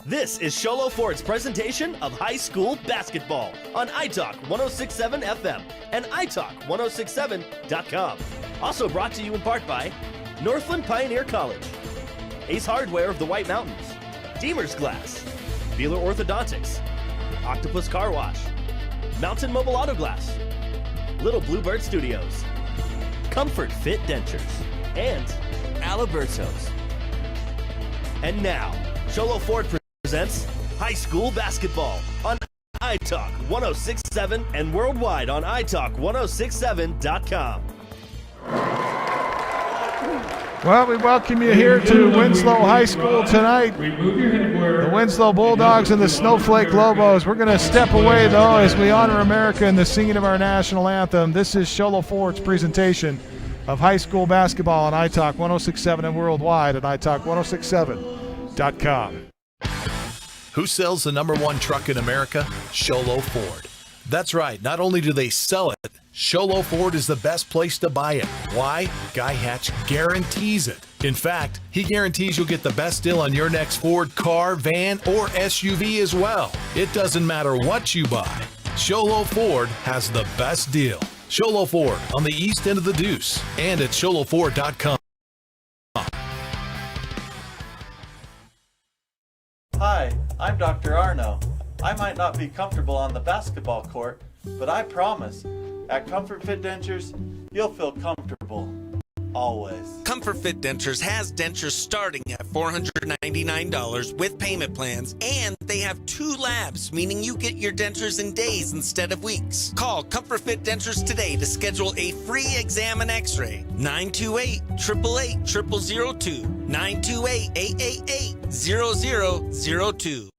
This is Sholo Ford's presentation of high school basketball on iTalk 106.7 FM and iTalk1067.com. Also brought to you in part by Northland Pioneer College, Ace Hardware of the White Mountains, Deemer's Glass, Beeler Orthodontics, Octopus Car Wash, Mountain Mobile Auto Glass, Little Bluebird Studios, Comfort Fit Dentures, and Aliberto's. And now, Sholo Ford presents high school basketball on iTalk 106.7 and worldwide on iTalk1067.com. Well, we welcome you here to Winslow High School tonight. The Winslow Bulldogs and the Snowflake Lobos. We're going to step away, though, as we honor America in the singing of our national anthem. This is Sholo Ford's presentation of high school basketball on iTalk 106.7 and worldwide at iTalk1067.com. Who sells the #1 truck in America? Sholo Ford. That's right. Not only do they sell it, Sholo Ford is the best place to buy it. Why? Guy Hatch guarantees it. In fact, he guarantees you'll get the best deal on your next Ford car, van, or SUV as well. It doesn't matter what you buy. Sholo Ford has the best deal. Sholo Ford on the east end of the Deuce and at sholoford.com. Hi, I'm Dr. Arno. I might not be comfortable on the basketball court, but I promise, at Comfort Fit Dentures, you'll feel comfortable. Always. Comfort Fit Dentures has dentures starting at $499 with payment plans, and they have 2 labs, meaning you get your dentures in days instead of weeks. Call Comfort Fit Dentures today to schedule a free exam and x-ray. 928-888-0002. 928-888-0002.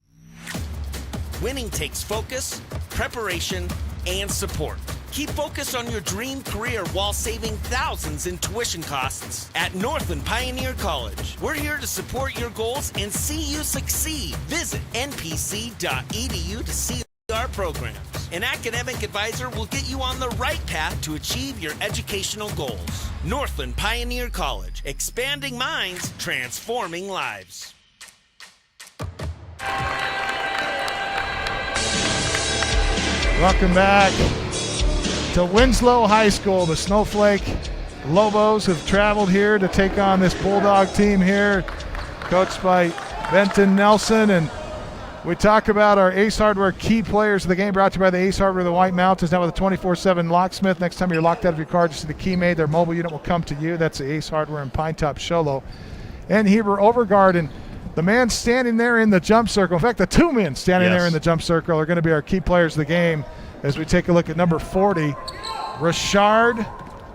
Winning takes focus, preparation, and support. Keep focused on your dream career while saving thousands in tuition costs at Northland Pioneer College. We're here to support your goals and see you succeed. Visit npc.edu to see our programs. An academic advisor will get you on the right path to achieve your educational goals. Northland Pioneer College, expanding minds, transforming lives. Welcome back to Winslow High School. The Snowflake Lobos have traveled here to take on this Bulldog team here, coached by Benton Nelson. And we talk about our Ace Hardware key players of the game, brought to you by the Ace Hardware of the White Mountains, now with a 24/7 locksmith. Next time you're locked out of your car, just see the key made. Their mobile unit will come to you. That's the Ace Hardware in Pine Top, Sholo. And Heber Overgaard, and the man standing there in the jump circle, in fact, the 2 men standing there in the jump circle are going to be our key players of the game as we take a look at number 40, Richard,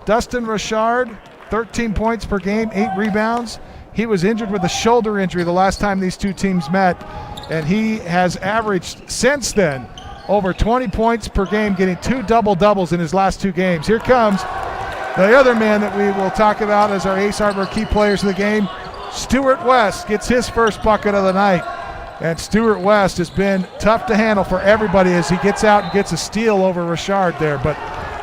Dustin Richard, 13 points per game, 8 rebounds. He was injured with a shoulder injury the last time these two teams met, and he has averaged since then over 20 points per game, getting 2 double-doubles in his last 2 games. Here comes the other man that we will talk about as our Ace Harbor key players of the game. Stuart West gets his first bucket of the night. And Stuart West has been tough to handle for everybody as he gets out and gets a steal over Richard there. But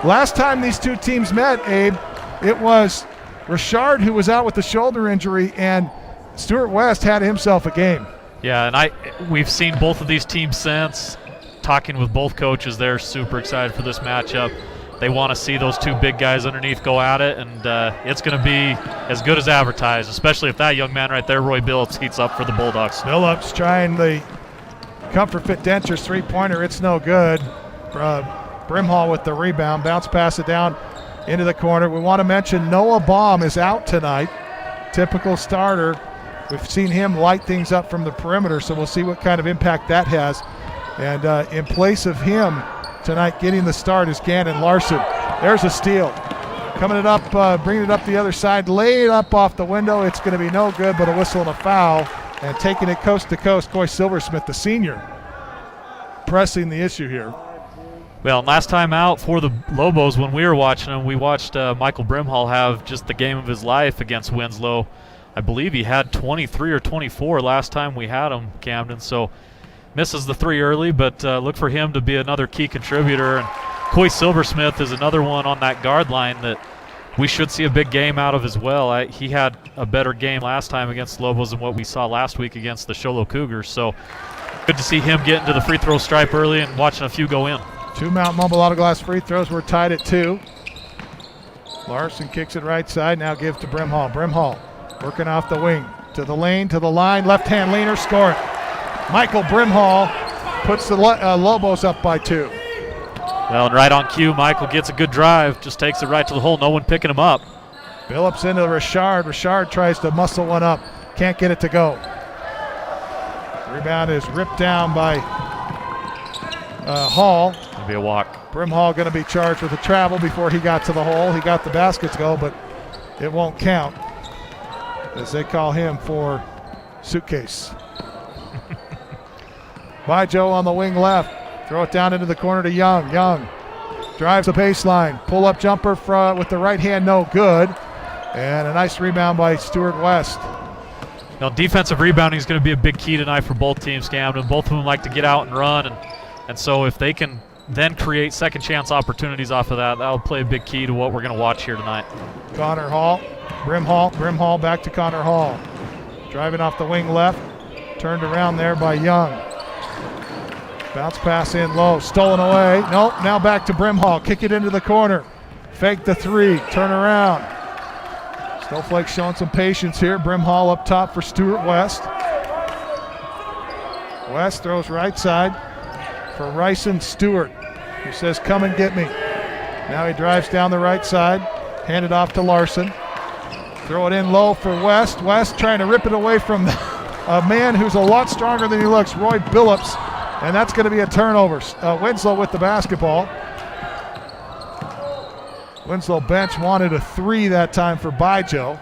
last time these two teams met, Abe, it was Richard who was out with the shoulder injury, and Stuart West had himself a game. Yeah, and we've seen both of these teams since. Talking with both coaches, they're super excited for this matchup. They want to see those 2 big guys underneath go at it, and it's going to be as good as advertised, especially if that young man right there, Roy Billups, heats up for the Bulldogs. Billups trying the Comfort Fit Dentures three-pointer. It's no good. Brimhall with the rebound. Bounce pass it down into the corner. We want to mention Noah Baum is out tonight. Typical starter. We've seen him light things up from the perimeter, so we'll see what kind of impact that has. And in place of him tonight getting the start is Gannon Larson. There's a steal. Coming it up, bringing it up the other side, laid up off the window. It's going to be no good, but a whistle and a foul. And taking it coast to coast, Coy Silversmith, the senior, pressing the issue here. Well, last time out for the Lobos, when we were watching them, we watched Michael Brimhall have just the game of his life against Winslow. I believe he had 23 or 24 last time we had him, Camden. So misses the 3 early, but look for him to be another key contributor. And Coy Silversmith is another one on that guard line that we should see a big game out of as well. He had a better game last time against Lobos than what we saw last week against the Show Low Cougars. So good to see him getting to the free throw stripe early and watching a few go in. 2 Mount Mobile Auto Glass free throws. We're tied at 2. Larson kicks it right side. Now gives to Brimhall. Brimhall working off the wing. To the lane, to the line. Left-hand leaner, score it. Michael Brimhall puts the Lobos up by 2. Well, and right on cue, Michael gets a good drive, just takes it right to the hole, no one picking him up. Billups into Richard. Richard tries to muscle one up, can't get it to go. Rebound is ripped down by Hall. It'll be a walk. Brimhall going to be charged with a travel before he got to the hole. He got the basket to go, but it won't count as they call him for suitcase. By Joe on the wing left. Throw it down into the corner to Young. Young drives the baseline. Pull-up jumper with the right hand, no good. And a nice rebound by Stuart West. Now, defensive rebounding is going to be a big key tonight for both teams, Camden. Both of them like to get out and run. And so if they can then create second chance opportunities off of that, that'll play a big key to what we're going to watch here tonight. Connor Hall. Brimhall back to Connor Hall. Driving off the wing left. Turned around there by Young. Bounce pass in low, stolen away. Nope, now back to Brimhall. Kick it into the corner. Fake the 3, turn around. Snowflake showing some patience here. Brimhall up top for Stuart West. West throws right side for Ryson Stewart, who says, come and get me. Now he drives down the right side, hand it off to Larson. Throw it in low for West. West trying to rip it away from a man who's a lot stronger than he looks, Roy Billups. And that's going to be a turnover. Winslow with the basketball. Winslow bench wanted a 3 that time for Bijo.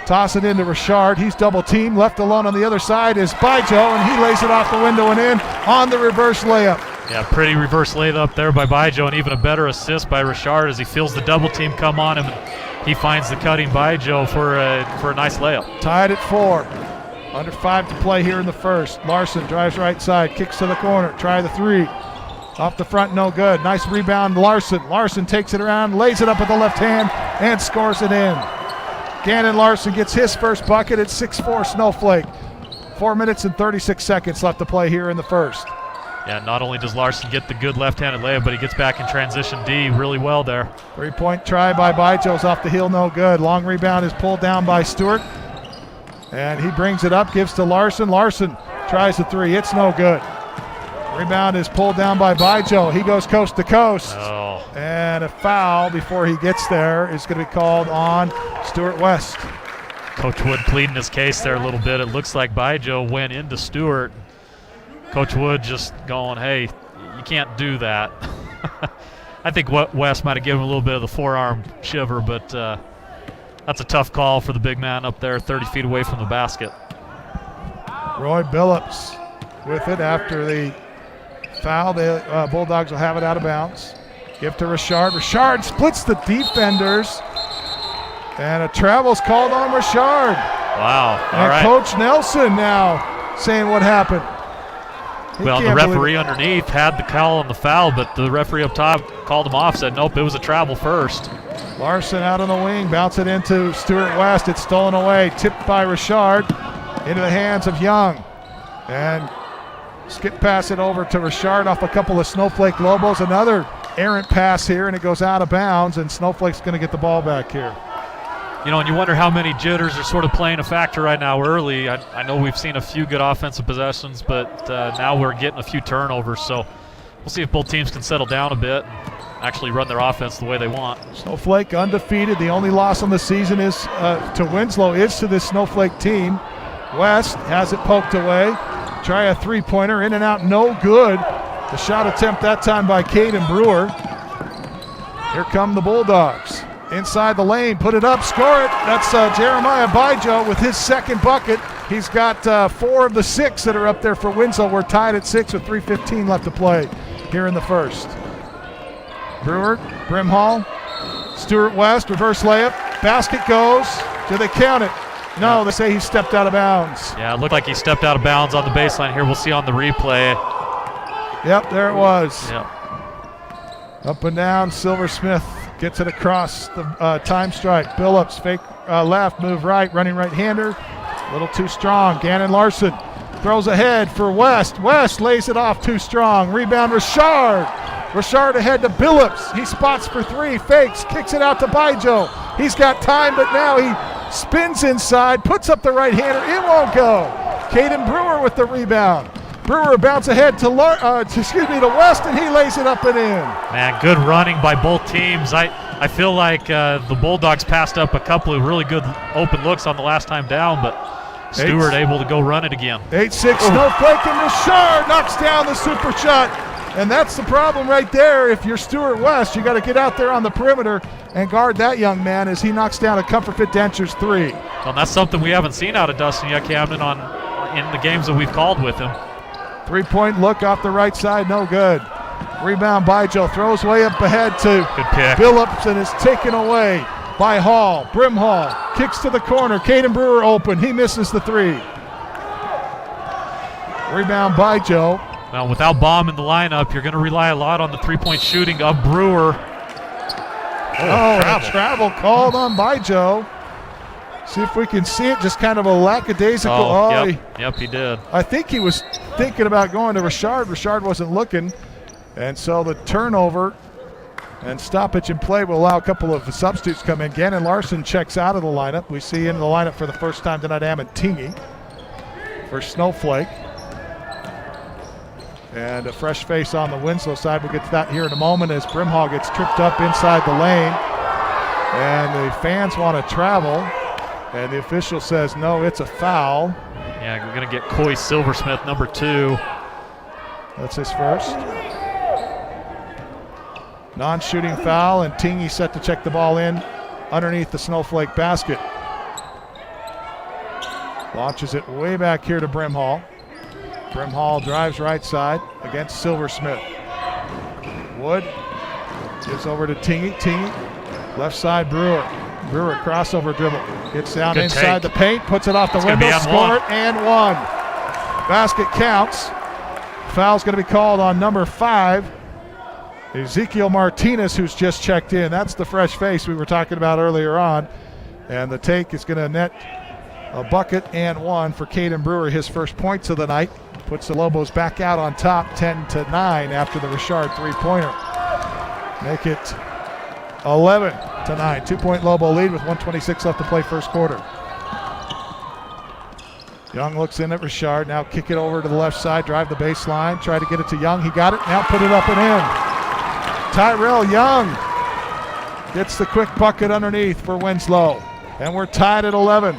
Toss it into Richard. He's double teamed. Left alone on the other side is Bijo, and he lays it off the window and in on the reverse layup. Yeah, pretty reverse layup there by Bijo, and even a better assist by Richard as he feels the double team come on him. And he finds the cutting Bijo for a nice layup. Tied at 4. Under 5 to play here in the first. Larson drives right side, kicks to the corner, try the 3. Off the front, no good. Nice rebound, Larson. Larson takes it around, lays it up with the left hand, and scores it in. Gannon Larson gets his first bucket at 6-4 Snowflake. 4 minutes and 36 seconds left to play here in the first. Yeah, not only does Larson get the good left-handed layup, but he gets back in transition D really well there. 3-point try by Bijo's off the heel, no good. Long rebound is pulled down by Stewart. And he brings it up, gives to Larson. Larson tries the 3. It's no good. Rebound is pulled down by Bijo. He goes coast to coast. Oh. And a foul before he gets there is going to be called on Stuart West. Coach Wood pleading his case there a little bit. It looks like Bijo went into Stewart. Coach Wood just going, hey, you can't do that. I think West might have given him a little bit of the forearm shiver, but that's a tough call for the big man up there 30 feet away from the basket. Roy Billups with it after the foul. The Bulldogs will have it out of bounds. Give to Richard. Richard splits the defenders. And a travel's called on Richard. Wow. All and right. Coach Nelson now saying what happened. Well, the referee underneath had the call on the foul, but the referee up top called him off, said nope, it was a travel first. Larson out on the wing, bounce it into Stuart West. It's stolen away, tipped by Richard into the hands of Young. And skip pass it over to Richard off a couple of Snowflake Lobos. Another errant pass here, and it goes out of bounds, and Snowflake's going to get the ball back here. You know, and you wonder how many jitters are sort of playing a factor right now early. I know we've seen a few good offensive possessions, but now we're getting a few turnovers. So we'll see if both teams can settle down a bit and actually run their offense the way they want. Snowflake undefeated. The only loss on the season is to Winslow is to this Snowflake team. West has it poked away. Try a three-pointer, in and out, no good. The shot attempt that time by Caden Brewer. Here come the Bulldogs. Inside the lane, put it up, score it. That's Jeremiah Bijo with his second bucket. He's got 4 of the 6 that are up there for Winslow. We're tied at 6 with 3:15 left to play here in the first. Brewer, Brimhall, Stuart West, reverse layup. Basket goes. Do they count it? No, they say he stepped out of bounds. Yeah, it looked like he stepped out of bounds on the baseline here. We'll see on the replay. Yep, there it was. Yep. Up and down, Silver Smith Gets it across the time strike. Billups fake left, move right, running right-hander. A little too strong. Gannon Larson throws ahead for West. West lays it off too strong. Rebound Richard. Richard ahead to Billups. He spots for three, fakes, kicks it out to Baijo. He's got time, but now he spins inside, puts up the right-hander. It won't go. Caden Brewer with the rebound. Brewer bounce ahead to West, and he lays it up and in. Man, good running by both teams. I feel like the Bulldogs passed up a couple of really good open looks on the last time down, but Stewart able to go run it again. 8-6 Snowflake, and Richard knocks down the super shot. And that's the problem right there. If you're Stewart West, you got to get out there on the perimeter and guard that young man as he knocks down a Comfort Fit Dentures 3. Well, that's something we haven't seen out of Dustin yet, Camden, in the games that we've called with him. Three-point look off the right side, no good. Rebound by Joe, throws way up ahead to Billups, and is taken away by Hall. Brim Hall kicks to the corner. Caden Brewer open. He misses the three. Rebound by Joe. Now, without Baum in the lineup, you're going to rely a lot on the three-point shooting of Brewer. Travel called on by Joe. See if we can see it, just kind of a lackadaisical. Yep, he did. I think he was thinking about going to Richard. Richard wasn't looking. And so the turnover and stoppage in play will allow a couple of substitutes come in. Gannon Larson checks out of the lineup. We see in the lineup for the first time tonight Ammon Tingy for Snowflake. And a fresh face on the Winslow side. We'll get to that here in a moment as Brimhall gets tripped up inside the lane. And the fans want to travel. And the official says, no, it's a foul. Yeah, we're going to get Coy Silversmith, number 2. That's his first. Non-shooting foul, and Tingy set to check the ball in underneath the Snowflake basket. Launches it way back here to Brimhall. Brimhall drives right side against Silversmith. Wood gives over to Tingy. Tingy, left side Brewer. Brewer crossover dribble. Gets down Good inside take. the paint, puts it off the window, score it, and one. Basket counts. Foul's going to be called on number 5. Ezekiel Martinez, who's just checked in. That's the fresh face we were talking about earlier on. And the take is going to net a bucket and one for Caden Brewer, his first points of the night. Puts the Lobos back out on top 10-9 after the Richard three-pointer. Make it 11-9. 2-point Lobo lead with 1:26 left to play first quarter. Young looks in at Richard. Now kick it over to the left side, drive the baseline, try to get it to Young. He got it. Now put it up and in. Tyrell Young gets the quick bucket underneath for Winslow. And we're tied at 11.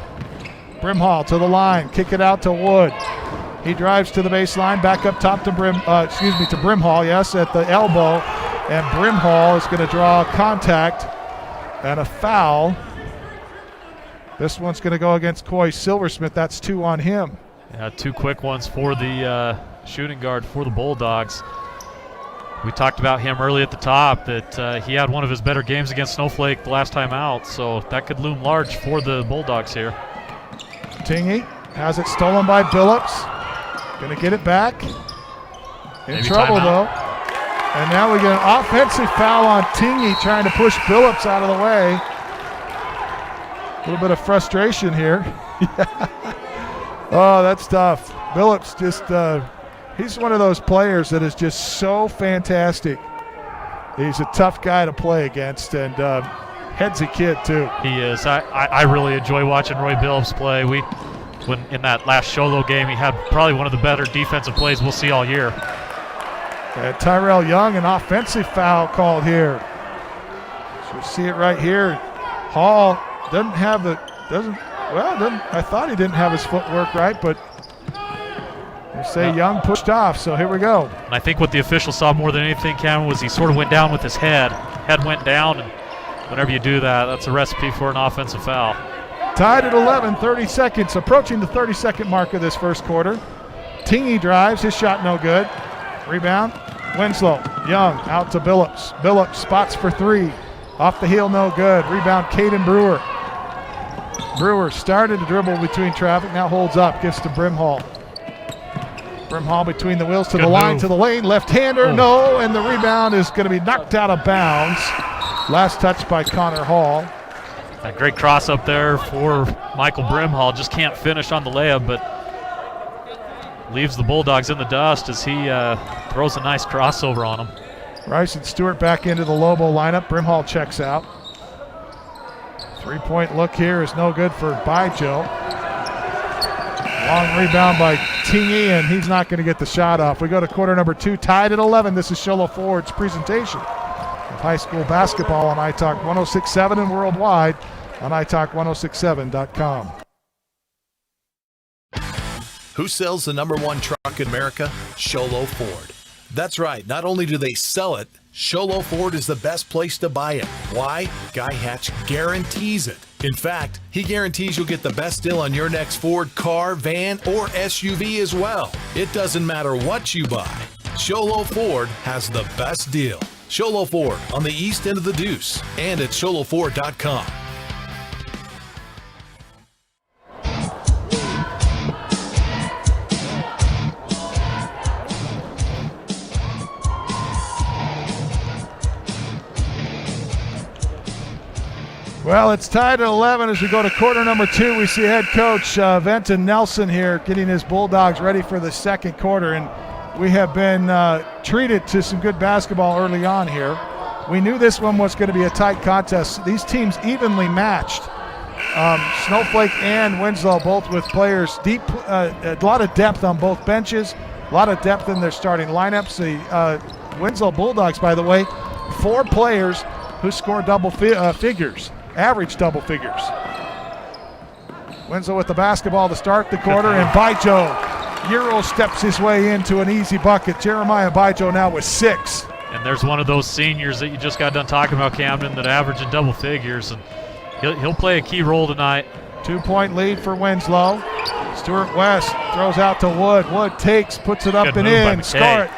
Brimhall to the line, kick it out to Wood. He drives to the baseline, back up top to Brimhall, yes, at the elbow. And Brimhall is going to draw contact and a foul. This one's going to go against Coy Silversmith. That's 2 on him. Yeah, 2 quick ones for the shooting guard for the Bulldogs. We talked about him early at the top that he had one of his better games against Snowflake the last time out, so that could loom large for the Bulldogs here. Tingy has it stolen by Billups. Going to get it back. In trouble though. And now we get an offensive foul on Tingy trying to push Billups out of the way. A little bit of frustration here. Oh, that's tough. Billups just, he's one of those players that is just so fantastic. He's a tough guy to play against, and headsy kid too. He is. I really enjoy watching Roy Billups play. When in that last Sholo game, he had probably one of the better defensive plays we'll see all year. And Tyrell Young, an offensive foul called here. So we see it right here. Hall doesn't have I thought he didn't have his footwork right, but they say Young pushed off, so here we go. And I think what the official saw more than anything, Cameron, was he sort of went down with his head. Head went down, and whenever you do that, that's a recipe for an offensive foul. Tied at 11, 30 seconds, approaching the 30-second mark of this first quarter. Tingy drives, his shot no good. Rebound, Winslow. Young out to Billups. Billups spots for 3. Off the heel, no good. Rebound, Caden Brewer. Brewer started to dribble between traffic, now holds up, gets to Brimhall. Brimhall between the wheels to the line, to the lane. Left-hander, no, and the rebound is going to be knocked out of bounds. Last touch by Connor Hall. A great cross up there for Michael Brimhall. Just can't finish on the layup, but leaves the Bulldogs in the dust as he throws a nice crossover on him. Rice and Stewart back into the Lobo lineup. Brimhall checks out. 3-point look here is no good for Baijo. Long rebound by Tingy, and he's not going to get the shot off. We go to quarter number 2, tied at 11. This is Show Low Forward's presentation of high school basketball on iTalk 106.7 and worldwide on iTalk1067.com. Who sells the #1 truck in America? Show Low Ford. That's right. Not only do they sell it, Show Low Ford is the best place to buy it. Why? Guy Hatch guarantees it. In fact, he guarantees you'll get the best deal on your next Ford car, van, or SUV as well. It doesn't matter what you buy. Show Low Ford has the best deal. Show Low Ford on the east end of the Deuce and at showlowford.com. Well, it's tied at 11 as we go to quarter number 2. We see head coach Venton Nelson here getting his Bulldogs ready for the second quarter, and we have been treated to some good basketball early on here. We knew this one was going to be a tight contest. These teams evenly matched. Snowflake and Winslow both with players deep, a lot of depth on both benches, a lot of depth in their starting lineups. The Winslow Bulldogs, by the way, 4 players who score double figures. Average double figures. Winslow with the basketball to start the quarter, and Baijo Euro steps his way into an easy bucket. Jeremiah Baijo now with 6. And there's one of those seniors that you just got done talking about, Camden, that average in double figures, and he'll play a key role tonight. 2-point lead for Winslow. Stuart West throws out to Wood. Wood takes, puts it up and in. Score it.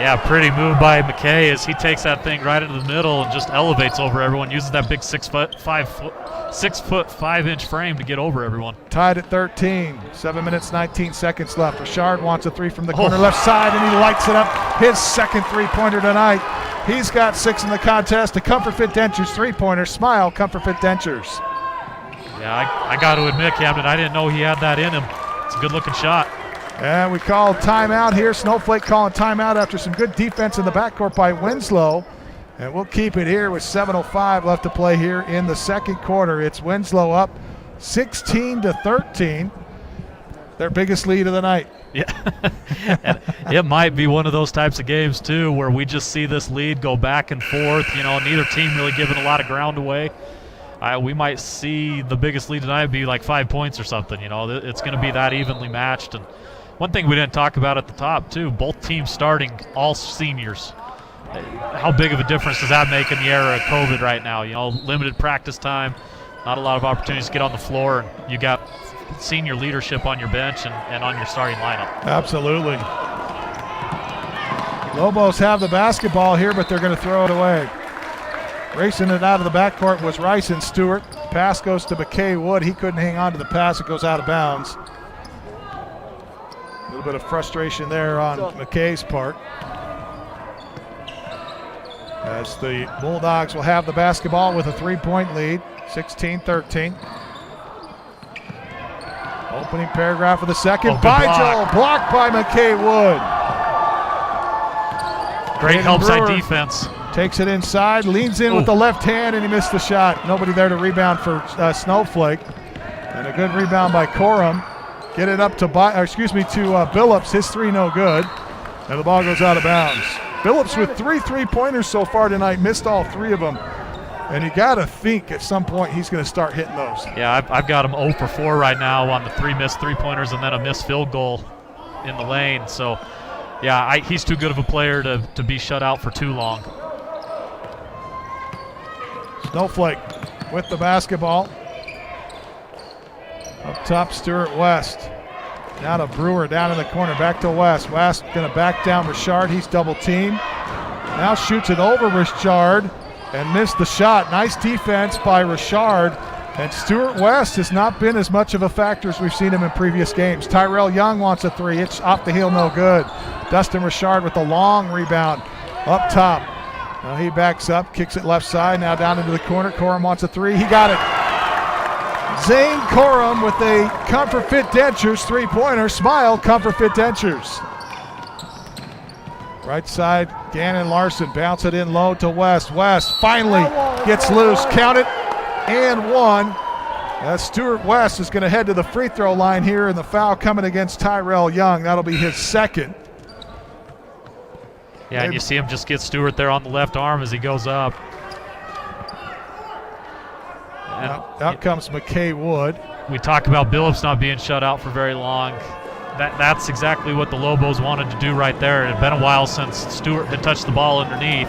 Yeah, pretty move by McKay as he takes that thing right into the middle and just elevates over everyone, uses that big 6 foot 5 inch frame to get over everyone. Tied at 13, 7 minutes, 19 seconds left. Richard wants a 3 from the corner left side, and he lights it up. His second 3-pointer tonight. He's got 6 in the contest. The Comfort Fit Dentures 3-pointer. Smile, Comfort Fit Dentures. Yeah, I got to admit, Camden, I didn't know he had that in him. It's a good-looking shot. And we call timeout here. Snowflake calling timeout after some good defense in the backcourt by Winslow. And we'll keep it here with 7:05 left to play here in the second quarter. It's Winslow up 16-13. Their biggest lead of the night. Yeah, and it might be one of those types of games, too, where we just see this lead go back and forth. You know, neither team really giving a lot of ground away. We might see the biggest lead tonight be like 5 points or something. You know, it's going to be that evenly matched. And one thing we didn't talk about at the top, too, both teams starting all seniors. How big of a difference does that make in the era of COVID right now? You know, limited practice time, not a lot of opportunities to get on the floor, and you got senior leadership on your bench and on your starting lineup. Absolutely. Lobos have the basketball here, but they're going to throw it away. Racing it out of the backcourt was Rice and Stewart. Pass goes to McKay Wood. He couldn't hang on to the pass. It goes out of bounds. A little bit of frustration there on McKay's part, as the Bulldogs will have the basketball with a 3-point lead, 16-13. Opening paragraph of the second. Baijo blocked by McKay Wood. Great help side defense. Takes it inside, leans in with the left hand, and he missed the shot. Nobody there to rebound for Snowflake. And a good rebound by Corum. Get it up to Billups. His 3 no good. And the ball goes out of bounds. Billups with 3 3-pointers so far tonight, missed all 3 of them. And you got to think at some point he's going to start hitting those. Yeah, I've got him 0 for 4 right now on the 3 missed 3-pointers and then a missed field goal in the lane. So, yeah, he's too good of a player to be shut out for too long. Snowflake with the basketball. Up top, Stuart West. Now to Brewer down in the corner, back to West. West going to back down Richard. He's double teamed. Now shoots it over Richard and missed the shot. Nice defense by Richard. And Stuart West has not been as much of a factor as we've seen him in previous games. Tyrell Young wants a 3. It's off the heel, no good. Dustin Richard with the long rebound up top. Now he backs up, kicks it left side, now down into the corner. Corum wants a three. He got it. Zane Corum with a Comfort Fit Dentures three-pointer. Smile, Comfort Fit Dentures. Right side, Gannon Larson. Bounce it in low to West. West finally gets loose. Count it. And one. Stuart West is going to head to the free throw line here, and the foul coming against Tyrell Young. That'll be his second. Yeah, and you see him just get Stewart there on the left arm as he goes up. And out comes McKay Wood. We talk about Billups not being shut out for very long. That's exactly what the Lobos wanted to do right there. It had been a while since Stewart had touched the ball underneath.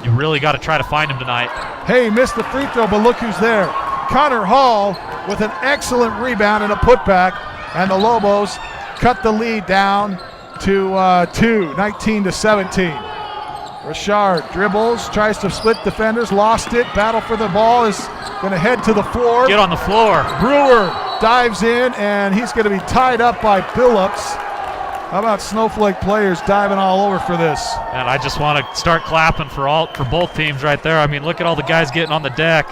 You really got to try to find him tonight. Hey, he missed the free throw, but look who's there. Connor Hall with an excellent rebound and a putback, and the Lobos cut the lead down to 19-17. Richard dribbles, tries to split defenders, lost it, battle for the ball, is going to head to the floor. Get on the floor. Brewer dives in, and he's going to be tied up by Billups. How about Snowflake players diving all over for this? And I just want to start clapping for both teams right there. I mean, look at all the guys getting on the deck.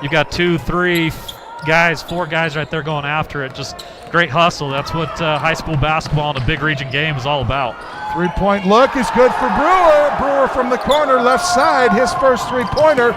You got 2, 3 guys, 4 guys right there going after it. Just great hustle. That's what high school basketball in a big region game is all about. Three-point look is good for Brewer. Brewer from the corner, left side, his first three-pointer.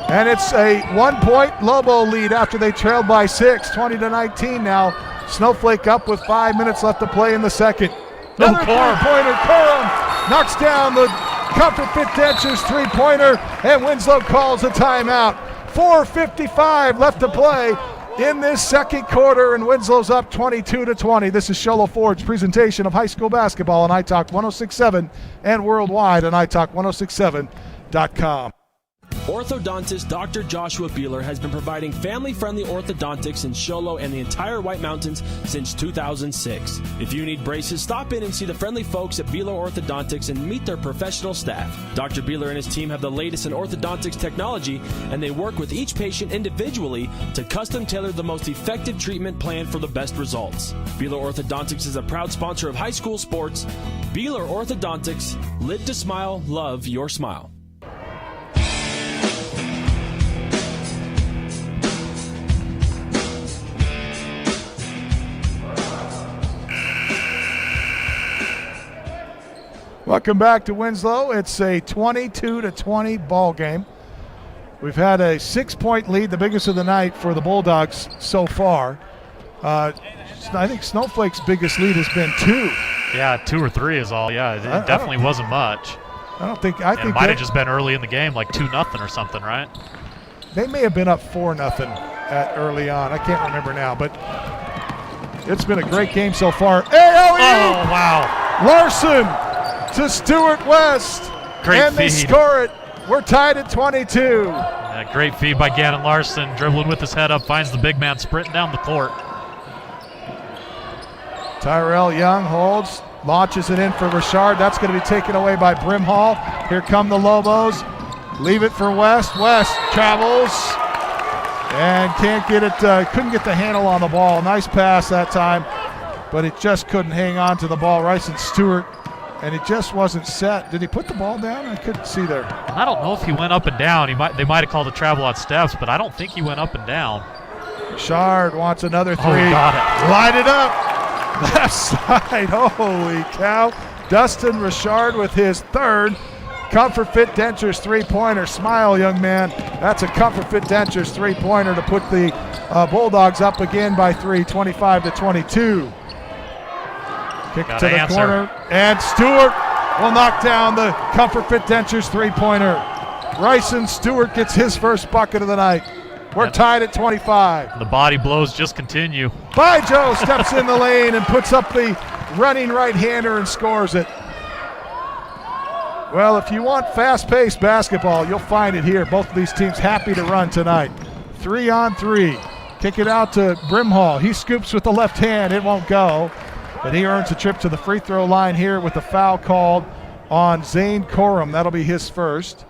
And it's a 1-point Lobo lead after they trailed by 6, 20-19 now. Snowflake up with 5 minutes left to play in the second. Another three-pointer. Corum knocks down the Comfort Fit Dentures three-pointer, and Winslow calls a timeout. 4:55 left to play in this second quarter, and Winslow's up 22-20. This is Sholo Ford's presentation of high school basketball on iTalk 106.7 and worldwide on iTalk1067.com. Orthodontist Dr. Joshua Beeler has been providing family-friendly orthodontics in Sholo and the entire White Mountains since 2006. If you need braces, stop in and see the friendly folks at Beeler Orthodontics and meet their professional staff. Dr. Beeler and his team have the latest in orthodontics technology, and they work with each patient individually to custom tailor the most effective treatment plan for the best results. Beeler Orthodontics is a proud sponsor of high school sports. Beeler Orthodontics, live to smile, love your smile. Welcome back to Winslow. It's a 22-20 ball game. We've had a 6-point lead, the biggest of the night for the Bulldogs so far. I think Snowflake's biggest lead has been 2. Yeah, 2 or 3 is all. Yeah, it definitely wasn't much. I think it might have just been early in the game, like 2-0 or something, right? They may have been up 4-0 early on. I can't remember now, but it's been a great game so far. Oh, wow. Larson to Stuart West. Great and feed. They score it. We're tied at 22. Yeah, great feed by Gannon Larson, dribbling with his head up, finds the big man sprinting down the court. Tyrell Young holds, launches it in for Richard. That's going to be taken away by Brimhall. Here come the Lobos. Leave it for West. West travels and can't get it, couldn't get the handle on the ball. Nice pass that time, but it just couldn't hang on to the ball. Rice and Stewart, and it just wasn't set. Did he put the ball down? I couldn't see there. I don't know if he went up and down. They might have called a travel on steps, but I don't think he went up and down. Richard wants another three. Oh, got it. Light it up. Left side. Holy cow. Dustin Richard with his third Comfort Fit Dentures three-pointer. Smile, young man. That's a Comfort Fit Dentures three-pointer to put the Bulldogs up again by 3, 25-22. Kick to the corner, and Stewart will knock down the Comfort Fit Dentures three-pointer. Ryson Stewart gets his first bucket of the night. We're tied at 25. The body blows just continue. Bijo steps in the lane and puts up the running right-hander and scores it. Well, if you want fast-paced basketball, you'll find it here. Both of these teams happy to run tonight. 3-on-3. Kick it out to Brimhall. He scoops with the left hand. It won't go. But he earns a trip to the free throw line here with the foul called on Zane Corum. That'll be his first.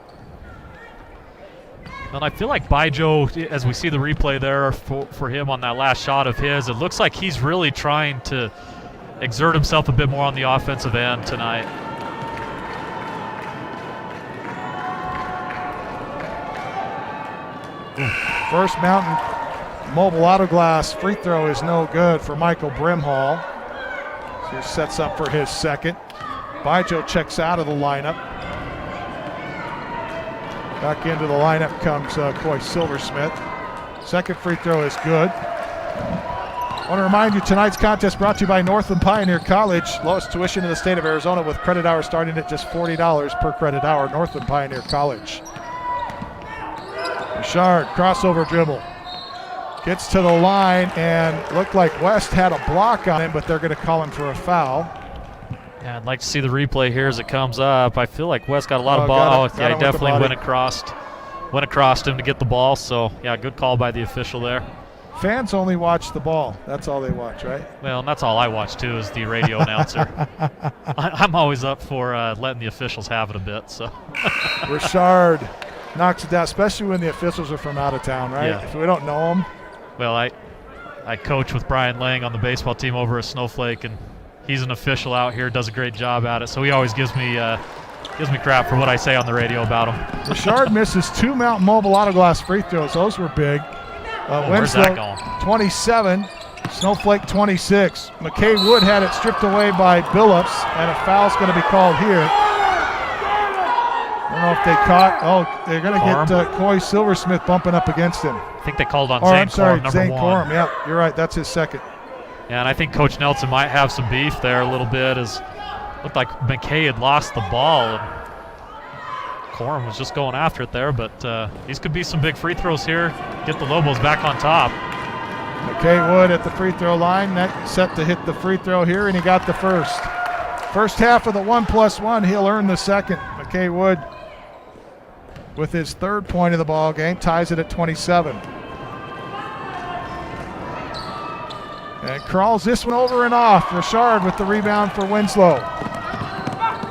And I feel like Bijo, as we see the replay there for him on that last shot of his, it looks like he's really trying to exert himself a bit more on the offensive end tonight. First Mountain Mobile Auto Glass free throw is no good for Michael Brimhall. So he sets up for his second. Bijo checks out of the lineup. Back into the lineup comes Coy Silversmith. Second free throw is good. I want to remind you, tonight's contest brought to you by Northland Pioneer College. Lowest tuition in the state of Arizona with credit hours starting at just $40 per credit hour. Northland Pioneer College. Richard, crossover dribble. Gets to the line and looked like West had a block on him, but they're going to call him for a foul. Yeah, I'd like to see the replay here as it comes up. I feel like West got a lot of ball. Yeah, he definitely went across him to get the ball. So, yeah, good call by the official there. Fans only watch the ball. That's all they watch, right? Well, and that's all I watch, too, is the radio announcer. I'm always up for letting the officials have it a bit. So Richard knocks it down, especially when the officials are from out of town, right? Yeah. If we don't know them. Well, I coach with Brian Lang on the baseball team over at Snowflake, and he's an official out here, does a great job at it. So he always gives me crap for what I say on the radio about him. Richard misses 2 Mountain Mobile Auto Glass free throws. Those were big. Winslow, 27. Snowflake, 26. McKay Wood had it stripped away by Billups, and a foul's going to be called here. I don't know if they caught. Oh, they're going to get Coy Silversmith bumping up against him. I think they called on Zane Corum, number Zane 1. Corum, yeah, you're right. That's his second. Yeah, and I think Coach Nelson might have some beef there a little bit. As looked like McKay had lost the ball, and Corum was just going after it there. But these could be some big free throws here. Get the Lobos back on top. McKay Wood at the free throw line. That set to hit the free throw here, and he got the first. First half of the 1+1, he'll earn the second. McKay Wood with his third point of the ball game, ties it at 27. And crawls this one over and off. Richard with the rebound for Winslow.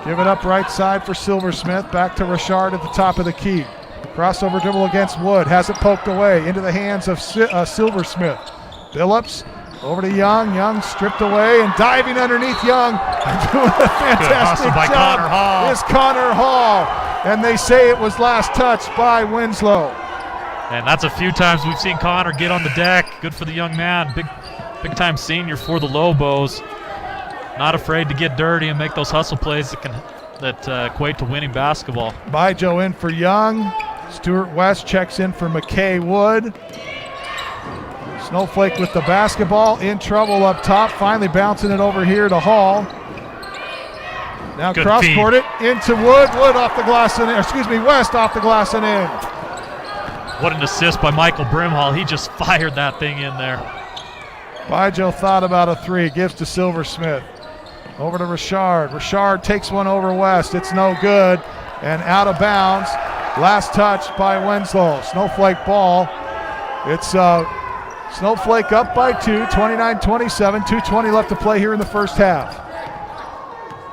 Give it up right side for Silversmith. Back to Richard at the top of the key. Crossover dribble against Wood. Has it poked away into the hands of Silversmith. Billups over to Young. Young stripped away and diving underneath Young. Doing a fantastic job. Connor Hall. Is Connor Hall. And they say it was last touched by Winslow. And that's a few times we've seen Connor get on the deck. Good for the young man. Big time senior for the Lobos. Not afraid to get dirty and make those hustle plays that equate to winning basketball. Bijo in for Young. Stuart West checks in for McKay Wood. Snowflake with the basketball, in trouble up top, finally bouncing it over here to Hall. Now cross-court it into Wood. Wood off the glass and in. West off the glass and in. What an assist by Michael Brimhall. He just fired that thing in there. Bijo thought about a three, gives to Silversmith. Over to Richard. Richard takes one over West. It's no good and out of bounds. Last touch by Winslow. Snowflake ball. It's Snowflake up by 2, 29-27. 2:20 left to play here in the first half.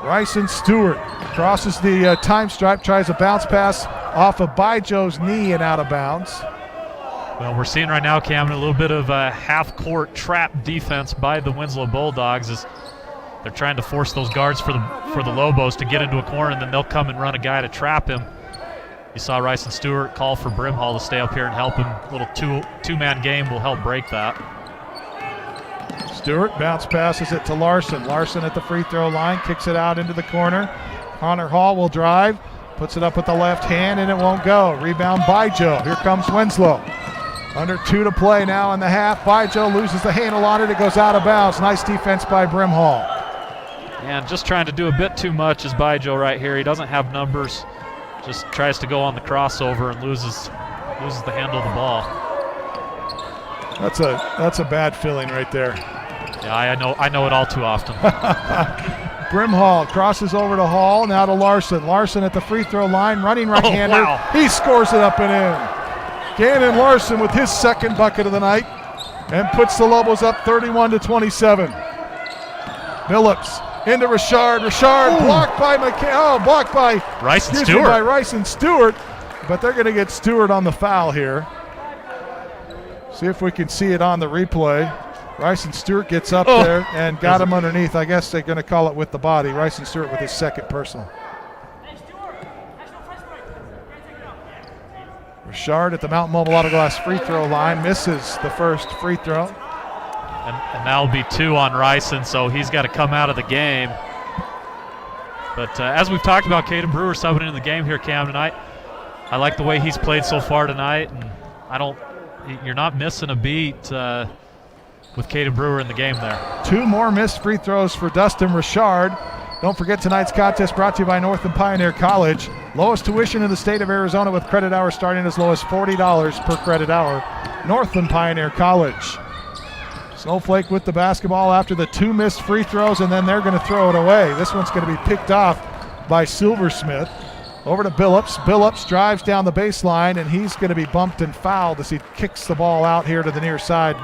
Bryson Stewart crosses the time stripe, tries a bounce pass off of Bijo's knee and out of bounds. Well, we're seeing right now, Cam, a little bit of a half-court trap defense by the Winslow Bulldogs as they're trying to force those guards for the Lobos to get into a corner, and then they'll come and run a guy to trap him. You saw Bryson Stewart call for Brimhall to stay up here and help him. A little two-man game will help break that. Stewart bounce passes it to Larson. Larson at the free throw line, kicks it out into the corner. Connor Hall will drive, puts it up with the left hand, and it won't go. Rebound Bijo. Here comes Winslow. Under 2 to play now in the half. Bijo loses the handle on it. It goes out of bounds. Nice defense by Brimhall. And just trying to do a bit too much is Bijo right here. He doesn't have numbers. Just tries to go on the crossover and loses the handle of the ball. That's a bad feeling right there. Yeah, I know it all too often. Brimhall crosses over to Hall, now to Larson. Larson at the free throw line, running right-hander. Oh, wow. He scores it up and in. Gannon Larson with his second bucket of the night and puts the Lobos up 31-27. Billups into Richard. Richard blocked by McKay. Oh, blocked by Bryson Stewart. But they're going to get Stewart on the foul here. See if we can see it on the replay. Bryson Stewart gets up there and got him underneath. I guess they're going to call it with the body. Bryson Stewart with his second personal. Richard at the Mountain Mobile Auto Glass free throw line, misses the first free throw. And that'll be 2 on Ryson, so he's got to come out of the game. But as we've talked about, Caden Brewer subbing into the game here, Cam, tonight. I like the way he's played so far tonight, and you're not missing a beat with Caden Brewer in the game there. 2 more missed free throws for Dustin Richard. Don't forget tonight's contest brought to you by Northland Pioneer College. Lowest tuition in the state of Arizona with credit hours starting as low as $40 per credit hour. Northland Pioneer College. Snowflake with the basketball after the 2 missed free throws, and then they're going to throw it away. This one's going to be picked off by Silversmith. Over to Billups. Billups drives down the baseline, and he's going to be bumped and fouled as he kicks the ball out here to the near side.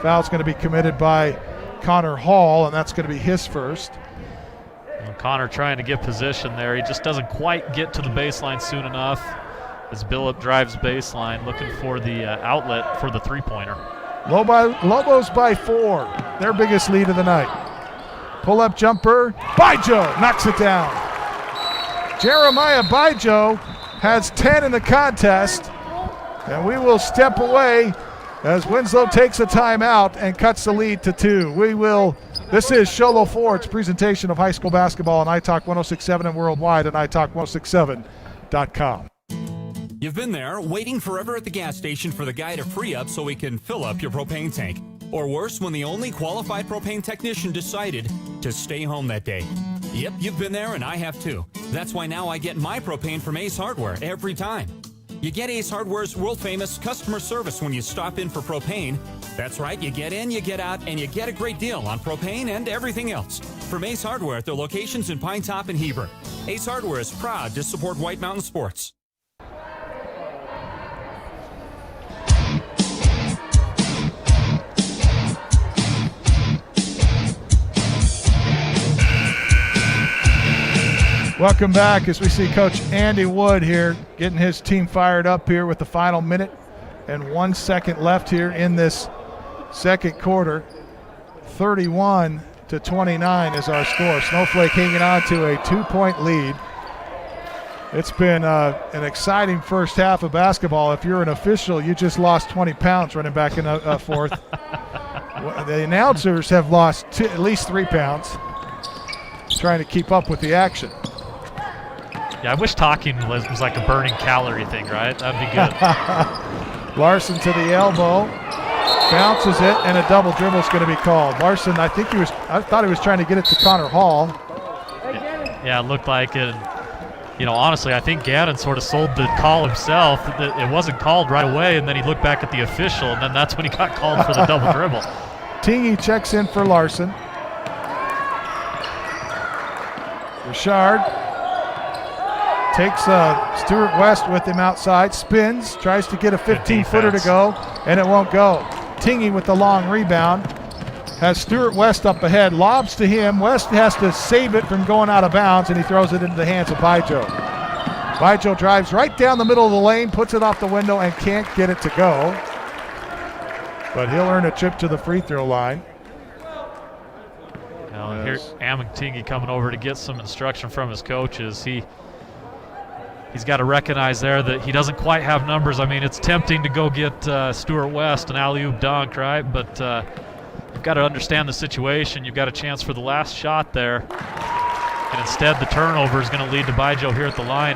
Foul's going to be committed by Connor Hall, and that's going to be his first. And Connor trying to get position there. He just doesn't quite get to the baseline soon enough as Billup drives baseline, looking for the outlet for the three-pointer. Lobos by 4, their biggest lead of the night. Pull-up jumper, Baijo knocks it down. Jeremiah Baijo has 10 in the contest, and we will step away as Winslow takes a timeout and cuts the lead to 2. This is Sholo Ford's presentation of high school basketball on iTalk 106.7 and worldwide at iTalk1067.com. You've been there, waiting forever at the gas station for the guy to free up so he can fill up your propane tank. Or worse, when the only qualified propane technician decided to stay home that day. Yep, you've been there, and I have too. That's why now I get my propane from Ace Hardware every time. You get Ace Hardware's world-famous customer service when you stop in for propane. That's right, you get in, you get out, and you get a great deal on propane and everything else. From Ace Hardware at their locations in Pine Top and Heber. Ace Hardware is proud to support White Mountain Sports. Welcome back as we see Coach Andy Wood here getting his team fired up here with the final minute and 1 second left here in this second quarter. 31-29 is our score. Snowflake hanging on to a 2-point lead. It's been an exciting first half of basketball. If you're an official, you just lost 20 pounds running back and forth. The announcers have lost at least 3 pounds trying to keep up with the action. Yeah, I wish talking was like a burning calorie thing, right? That'd be good. Larson to the elbow, bounces it, and a double dribble is going to be called. Larson, I thought he was trying to get it to Connor Hall. Yeah, it looked like it. Honestly, I think Gannon sort of sold the call himself. It wasn't called right away, and then he looked back at the official, and then that's when he got called for the double dribble. Tingy checks in for Larson. Richard takes Stuart West with him outside, spins, tries to get a 15-footer to go, and it won't go. Tingy with the long rebound. Has Stuart West up ahead, lobs to him. West has to save it from going out of bounds, and he throws it into the hands of Baijo. Baijo drives right down the middle of the lane, puts it off the window, and can't get it to go. But he'll earn a trip to the free throw line. Well, here's Amon Tingy coming over to get some instruction from his coaches. He's got to recognize there that he doesn't quite have numbers. I mean, it's tempting to go get Stuart West an alley-oop dunk, right? But you've got to understand the situation. You've got a chance for the last shot there. And instead, the turnover is going to lead to Baijo here at the line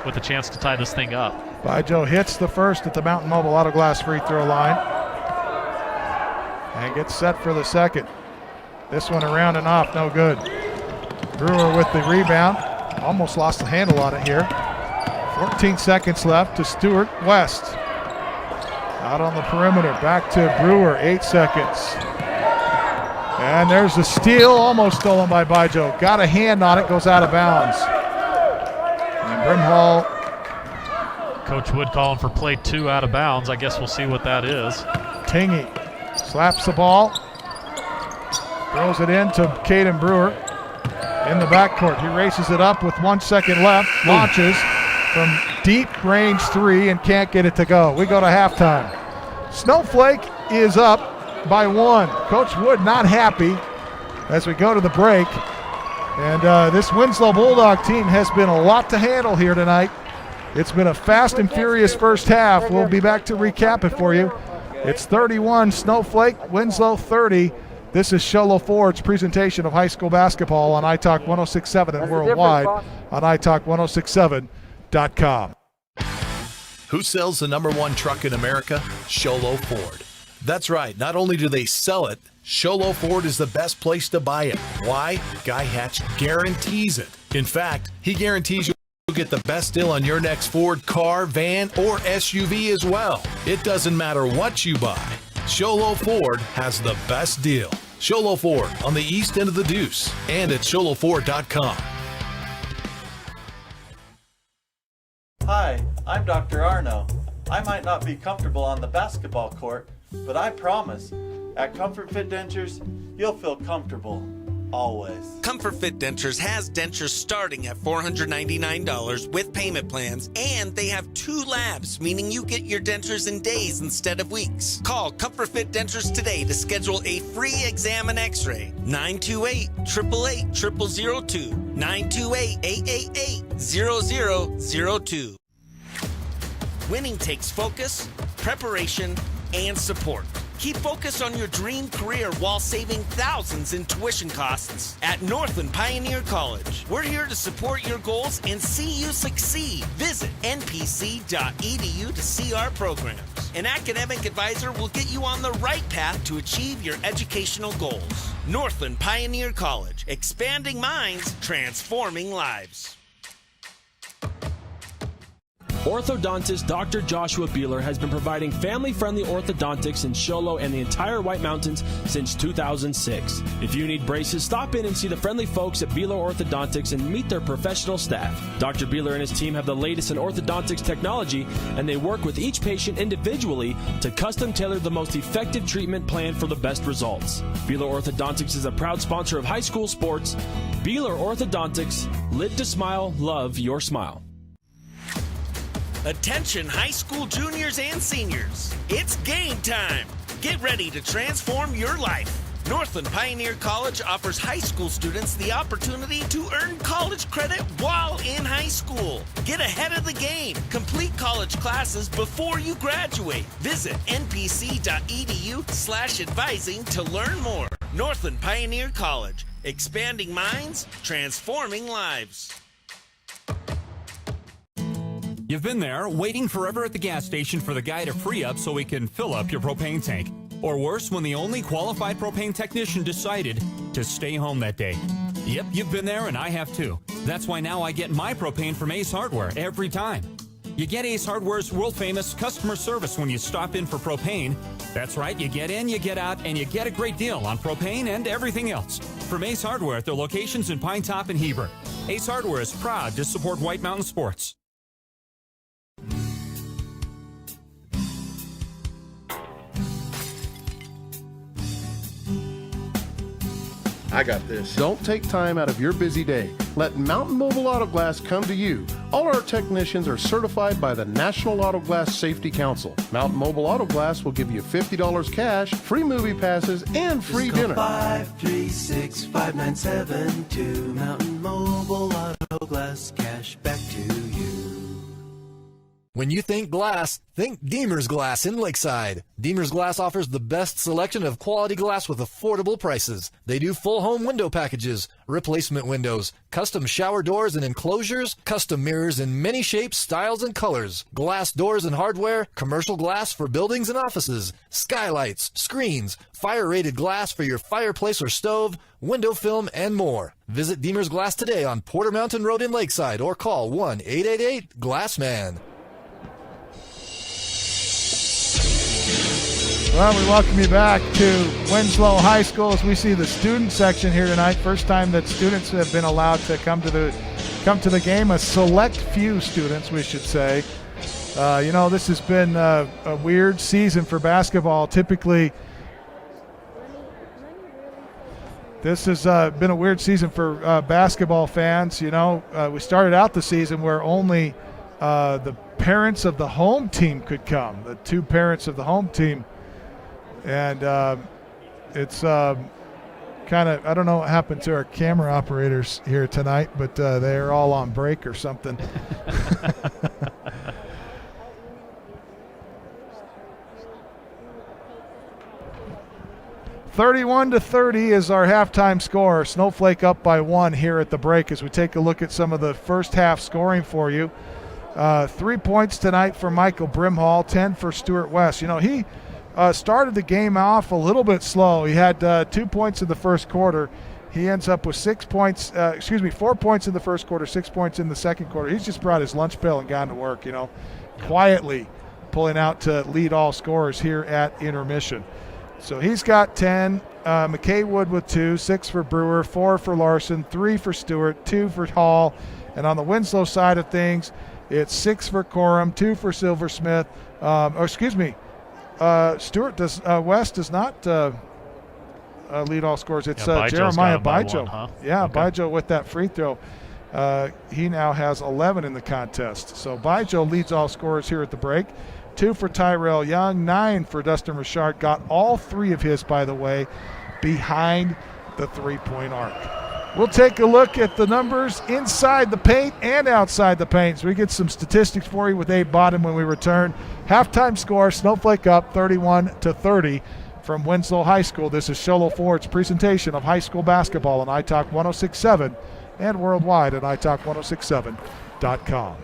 with a chance to tie this thing up. Baijo hits the first at the Mountain Mobile Auto Glass free throw line. And gets set for the second. This one around and off, no good. Brewer with the rebound. Almost lost the handle on it here. 14 seconds left to Stuart West. Out on the perimeter, back to Brewer, 8 seconds. And there's the steal, almost stolen by Baijo. Got a hand on it, goes out of bounds. And Brimhall. Coach Wood calling for play 2 out of bounds. I guess we'll see what that is. Tingy slaps the ball. Throws it in to Caden Brewer in the backcourt. He races it up with 1 second left, launches from deep range 3 and can't get it to go. We go to halftime. Snowflake is up by 1. Coach Wood not happy as we go to the break. And this Winslow Bulldog team has been a lot to handle here tonight. It's been a fast and furious first half. We'll be back to recap it for you. It's 31 Snowflake, Winslow 30. This is Show Low Ford's presentation of high school basketball on iTalk 106.7 and worldwide on iTalk1067.com. Who sells the #1 truck in America? Show Low Ford. That's right. Not only do they sell it, Show Low Ford is the best place to buy it. Why? Guy Hatch guarantees it. In fact, he guarantees you'll get the best deal on your next Ford car, van, or SUV as well. It doesn't matter what you buy. Show Low Ford has the best deal. Show Low Ford on the east end of the Deuce and at showlowford.com. Hi, I'm Dr. Arno. I might not be comfortable on the basketball court, but I promise, at Comfort Fit Dentures, you'll feel comfortable. Always. Comfort Fit Dentures has dentures starting at $499 with payment plans, and they have 2 labs, meaning you get your dentures in days instead of weeks. Call Comfort Fit Dentures today to schedule a free exam and x-ray. 928-888-0002. 928-888-0002. Winning takes focus, preparation, and support. Keep focus on your dream career while saving thousands in tuition costs at Northland Pioneer College. We're here to support your goals and see you succeed. Visit npc.edu to see our programs. An academic advisor will get you on the right path to achieve your educational goals. Northland Pioneer College, expanding minds, transforming lives. Orthodontist Dr. Joshua Beeler has been providing family-friendly orthodontics in Show Low and the entire White Mountains since 2006. If you need braces, stop in and see the friendly folks at Beeler Orthodontics and meet their professional staff. Dr. Beeler and his team have the latest in orthodontics technology, and they work with each patient individually to custom tailor the most effective treatment plan for the best results. Beeler Orthodontics is a proud sponsor of high school sports. Beeler Orthodontics, live to smile, love your smile. Attention high school juniors and seniors. It's game time. Get ready to transform your life. Northland Pioneer College offers high school students the opportunity to earn college credit while in high school. Get ahead of the game. Complete college classes before you graduate. Visit npc.edu/advising to learn more. Northland Pioneer College. Expanding minds, transforming lives. You've been there, waiting forever at the gas station for the guy to free up so he can fill up your propane tank. Or worse, when the only qualified propane technician decided to stay home that day. Yep, you've been there and I have too. That's why now I get my propane from Ace Hardware every time. You get Ace Hardware's world-famous customer service when you stop in for propane. That's right, you get in, you get out, and you get a great deal on propane and everything else. From Ace Hardware at their locations in Pine Top and Heber. Ace Hardware is proud to support White Mountain sports. I got this. Don't take time out of your busy day. Let Mountain Mobile Auto Glass come to you. All our technicians are certified by the National Auto Glass Safety Council. Mountain Mobile Auto Glass will give you $50 cash, free movie passes, and free dinner. 536-5972. Mountain Mobile Auto Glass, cash back to you. When you think glass, think Deemer's Glass in Lakeside. Deemer's Glass offers the best selection of quality glass with affordable prices. They do full home window packages, replacement windows, custom shower doors and enclosures, custom mirrors in many shapes, styles, and colors, glass doors and hardware, commercial glass for buildings and offices, skylights, screens, fire-rated glass for your fireplace or stove, window film, and more. Visit Deemer's Glass today on Porter Mountain Road in Lakeside or call 1-888-GLASSMAN. Well, we welcome you back to Winslow High School as we see the student section here tonight. First time that students have been allowed to come to the game. A select few students, we should say. This has been a weird season for basketball. Typically, this has been a weird season for basketball fans. We started out the season where only the parents of the home team could come, the 2 parents of the home team. And it's kind of, I don't know what happened to our camera operators here tonight, but they're all on break or something. 31-30 is our halftime score. Snowflake up by 1 here at the break as we take a look at some of the first half scoring for you. 3 points tonight for Michael Brimhall, 10 for Stuart West. You know, he started the game off a little bit slow. He had 2 points in the first quarter. He ends up with 4 points in the first quarter, 6 points in the second quarter. He's just brought his lunch pail and gone to work, you know, quietly pulling out to lead all scorers here at intermission. So he's got 10. McKay Wood with 2, 6 for Brewer, 4 for Larson, 3 for Stewart, 2 for Hall. And on the Winslow side of things, it's 6 for Coram, 2 for Silversmith. West does not lead all scores. It's Jeremiah Baijo. Huh? Yeah, okay. Baijo with that free throw. He now has 11 in the contest. So Baijo leads all scorers here at the break. 2 for Tyrell Young, 9 for Dustin Richard. Got all 3 of his, by the way, behind the three-point arc. We'll take a look at the numbers inside the paint and outside the paint. So we get some statistics for you with Abe Bottom when we return. Halftime score, Snowflake up 31-30 from Winslow High School. This is Sholo Ford's presentation of high school basketball on iTalk 106.7 and worldwide at iTalk1067.com.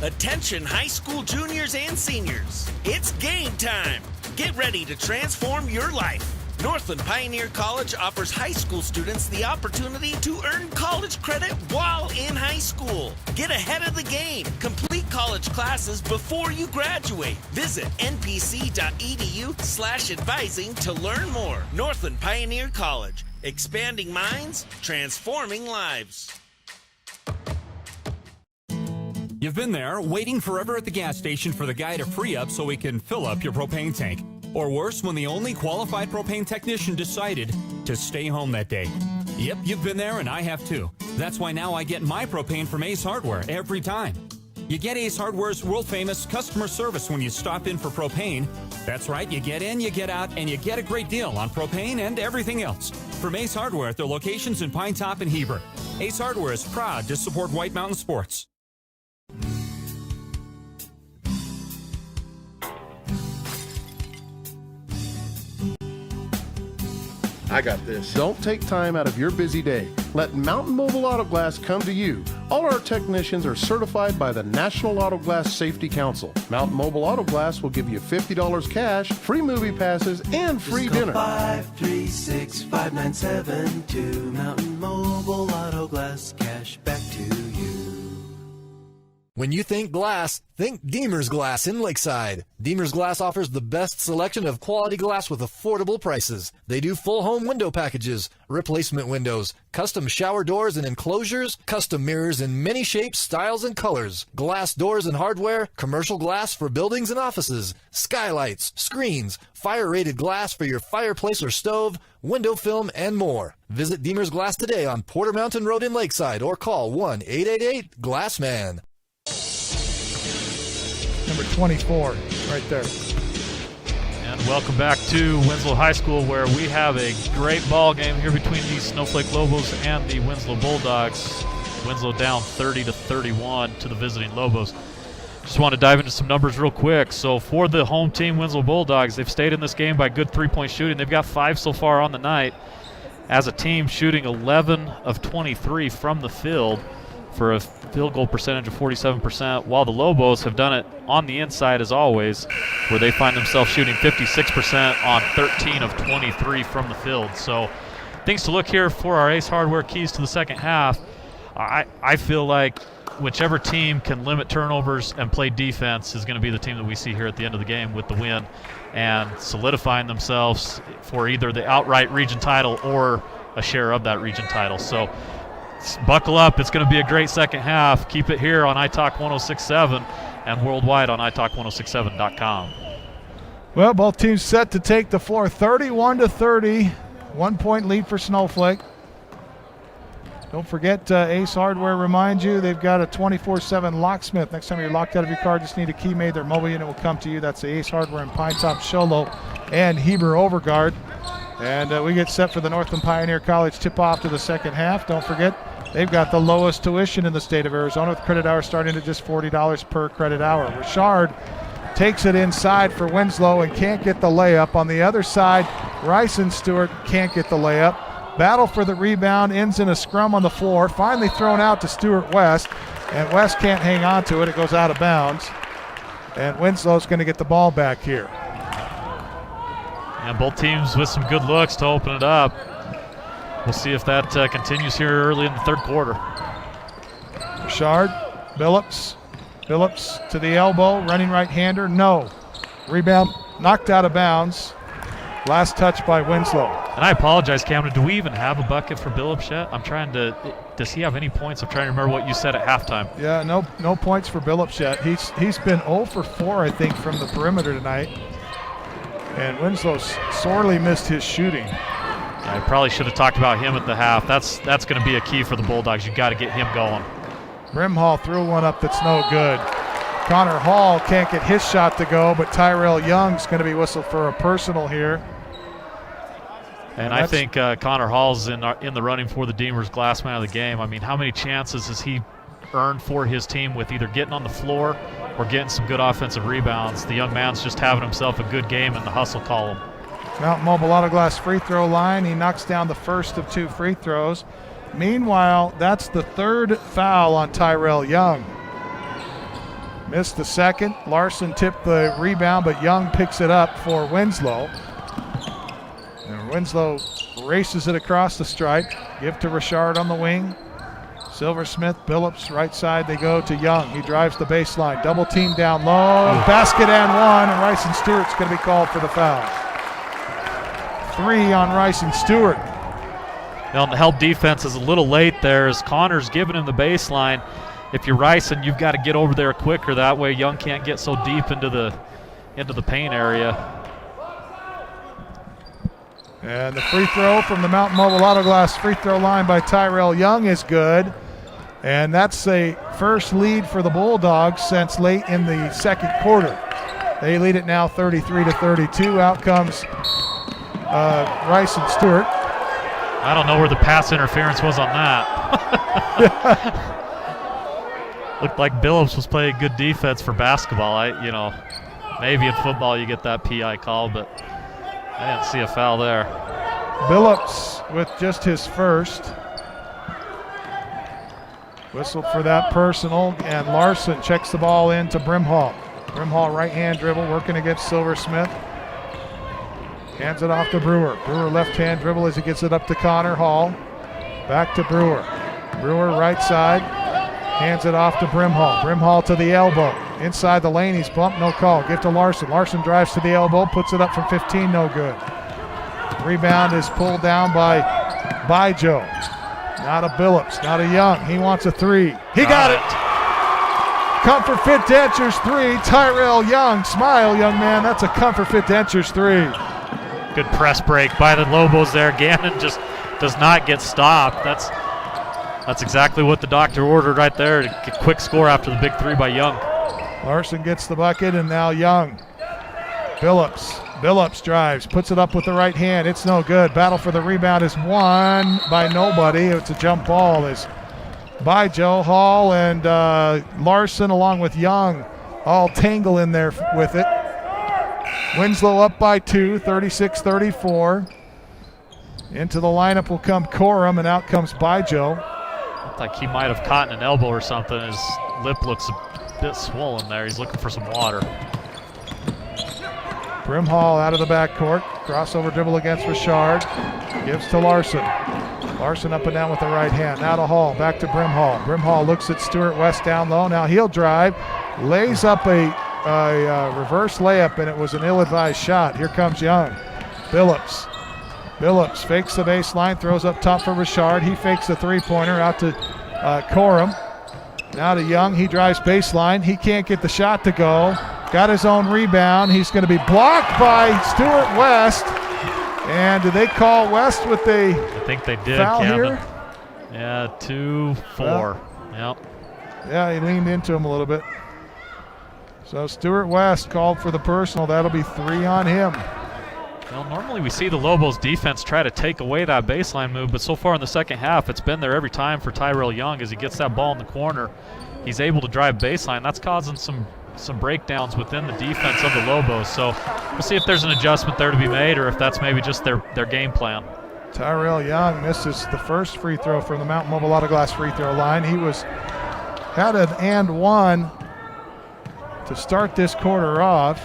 Attention high school juniors and seniors. It's game time. Get ready to transform your life. Northland Pioneer College offers high school students the opportunity to earn college credit while in high school. Get ahead of the game. Complete college classes before you graduate. Visit npc.edu/advising to learn more. Northland Pioneer College. Expanding minds, transforming lives. You've been there, waiting forever at the gas station for the guy to free up so he can fill up your propane tank. Or worse, when the only qualified propane technician decided to stay home that day. Yep, you've been there and I have too. That's why now I get my propane from Ace Hardware every time. You get Ace Hardware's world-famous customer service when you stop in for propane. That's right, you get in, you get out, and you get a great deal on propane and everything else. From Ace Hardware at their locations in Pine Top and Heber. Ace Hardware is proud to support White Mountain Sports. I got this. Don't take time out of your busy day. Let Mountain Mobile Auto Glass come to you. All our technicians are certified by the National Auto Glass Safety Council. Mountain Mobile Auto Glass will give you $50 cash, free movie passes, and free dinner. 536-5972. Mountain Mobile Auto Glass, cash back to you. When you think glass, think Deemer's Glass in Lakeside. Deemer's Glass offers the best selection of quality glass with affordable prices. They do full home window packages, replacement windows, custom shower doors and enclosures, custom mirrors in many shapes, styles, and colors, glass doors and hardware, commercial glass for buildings and offices, skylights, screens, fire-rated glass for your fireplace or stove, window film, and more. Visit Deemer's Glass today on Porter Mountain Road in Lakeside or call 1-888-GLASSMAN. Number 24, right there. And welcome back to Winslow High School, where we have a great ball game here between the Snowflake Lobos and the Winslow Bulldogs. Winslow down 30-31 to the visiting Lobos. Just want to dive into some numbers real quick. So for the home team, Winslow Bulldogs, they've stayed in this game by good three-point shooting. They've got 5 so far on the night. As a team, shooting 11 of 23 from the field for a field goal percentage of 47%, while the Lobos have done it on the inside as always, where they find themselves shooting 56% on 13 of 23 from the field. So things to look here for our Ace Hardware keys to the second half. I feel like whichever team can limit turnovers and play defense is going to be the team that we see here at the end of the game with the win and solidifying themselves for either the outright region title or a share of that region title. So buckle up. It's going to be a great second half. Keep it here on iTalk 106.7 and worldwide on iTalk1067.com. Well, both teams set to take the floor 31-30. 1 point lead for Snowflake. Don't forget, Ace Hardware reminds you they've got a 24/7 locksmith. Next time you're locked out of your car, just need a key made. Their mobile unit will come to you. That's the Ace Hardware in Pine Top, Sholo, and Heber Overguard. And we get set for the Northland Pioneer College tip-off to the second half. Don't forget, they've got the lowest tuition in the state of Arizona with credit hours starting at just $40 per credit hour. Richard takes it inside for Winslow and can't get the layup. On the other side, Rice and Stewart can't get the layup. Battle for the rebound, ends in a scrum on the floor. Finally thrown out to Stewart West, and West can't hang on to it. It goes out of bounds. And Winslow's going to get the ball back here. And both teams with some good looks to open it up. We'll see if that continues here early in the third quarter. Richard, Billups to the elbow, running right-hander, no. Rebound knocked out of bounds. Last touch by Winslow. And I apologize, Cameron. Do we even have a bucket for Billups yet? I'm trying to. Does he have any points? I'm trying to remember what you said at halftime. Yeah, no points for Billups yet. He's been 0 for 4, I think, from the perimeter tonight. And Winslow sorely missed his shooting. I probably should have talked about him at the half. That's going to be a key for the Bulldogs. You got to get him going. Brimhall threw one up that's no good. Connor Hall can't get his shot to go, but Tyrell Young's going to be whistled for a personal here. And I think Connor Hall's in the running for the Deemers Glass Man of the game. I mean, how many chances has he earned for his team with either getting on the floor or getting some good offensive rebounds? The young man's just having himself a good game in the hustle column. Mountain Mobile Auto Glass free throw line. He knocks down the first of 2 free throws. Meanwhile, that's the 3rd foul on Tyrell Young. Missed the second. Larson tipped the rebound, but Young picks it up for Winslow. And Winslow races it across the stripe. Give to Richard on the wing. Silversmith, Billups, right side they go to Young. He drives the baseline. Double team down low. Basket and one, and Rice and Stewart's going to be called for the foul. 3 on Rice and Stewart. Now, the help defense is a little late there as Connor's giving him the baseline. If you're Rice, and you've got to get over there quicker. That way Young can't get so deep into the paint area. And the free throw from the Mountain Mobile Auto Glass free throw line by Tyrell Young is good. And that's a first lead for the Bulldogs since late in the second quarter. They lead it now 33-32. Out comes Rice and Stewart. I don't know where the pass interference was on that. Looked like Billups was playing good defense for basketball. Maybe in football you get that PI call, but I didn't see a foul there. Billups with just his first. Whistled for that personal, and Larson checks the ball in to Brimhall. Brimhall right-hand dribble, working against Silversmith. Hands it off to Brewer. Brewer left-hand dribble as he gets it up to Connor Hall. Back to Brewer. Brewer right side. Hands it off to Brimhall. Brimhall to the elbow. Inside the lane, he's bumped, no call. Give to Larson. Larson drives to the elbow, puts it up from 15, no good. Rebound is pulled down by Joe. Not a Billups, not a Young. He wants a 3. He got it. Comfort Fit Dentures 3. Tyrell Young. Smile, young man. That's a Comfort Fit Dentures 3. Good press break by the Lobos there. Gannon just does not get stopped. That's exactly what the doctor ordered right there, to get a quick score after the big 3 by Young. Larson gets the bucket, and now Young. Billups drives, puts it up with the right hand. It's no good. Battle for the rebound is won by nobody. It's a jump ball by Joe Hall, and Larson along with Young all tangle in there with it. Winslow up by 2, 36-34. Into the lineup will come Corum, and out comes Bijo. Looked like he might have caught an elbow or something. His lip looks a bit swollen there. He's looking for some water. Brimhall out of the backcourt. Crossover dribble against Richard. Gives to Larson. Larson up and down with the right hand. Now to Hall. Back to Brimhall. Brimhall looks at Stewart West down low. Now he'll drive. Lays up a reverse layup, and it was an ill-advised shot. Here comes Young. Billups fakes the baseline. Throws up top for Richard. He fakes the three-pointer out to Corum. Now to Young. He drives baseline. He can't get the shot to go. Got his own rebound. He's going to be blocked by Stewart West. And did they call West with a I think they did, foul Camden. here? Yeah, 2-4. Yep. Yeah, he leaned into him a little bit. So Stewart West called for the personal. That'll be 3 on him. Well, normally we see the Lobos defense try to take away that baseline move, but so far in the second half, it's been there every time for Tyrell Young as he gets that ball in the corner. He's able to drive baseline. That's causing some some breakdowns within the defense of the Lobos. So we'll see if there's an adjustment there to be made, or if that's maybe just their game plan. Tyrell Young misses the first free throw from the Mountain Mobile Auto Glass free throw line. He had an and one to start this quarter off.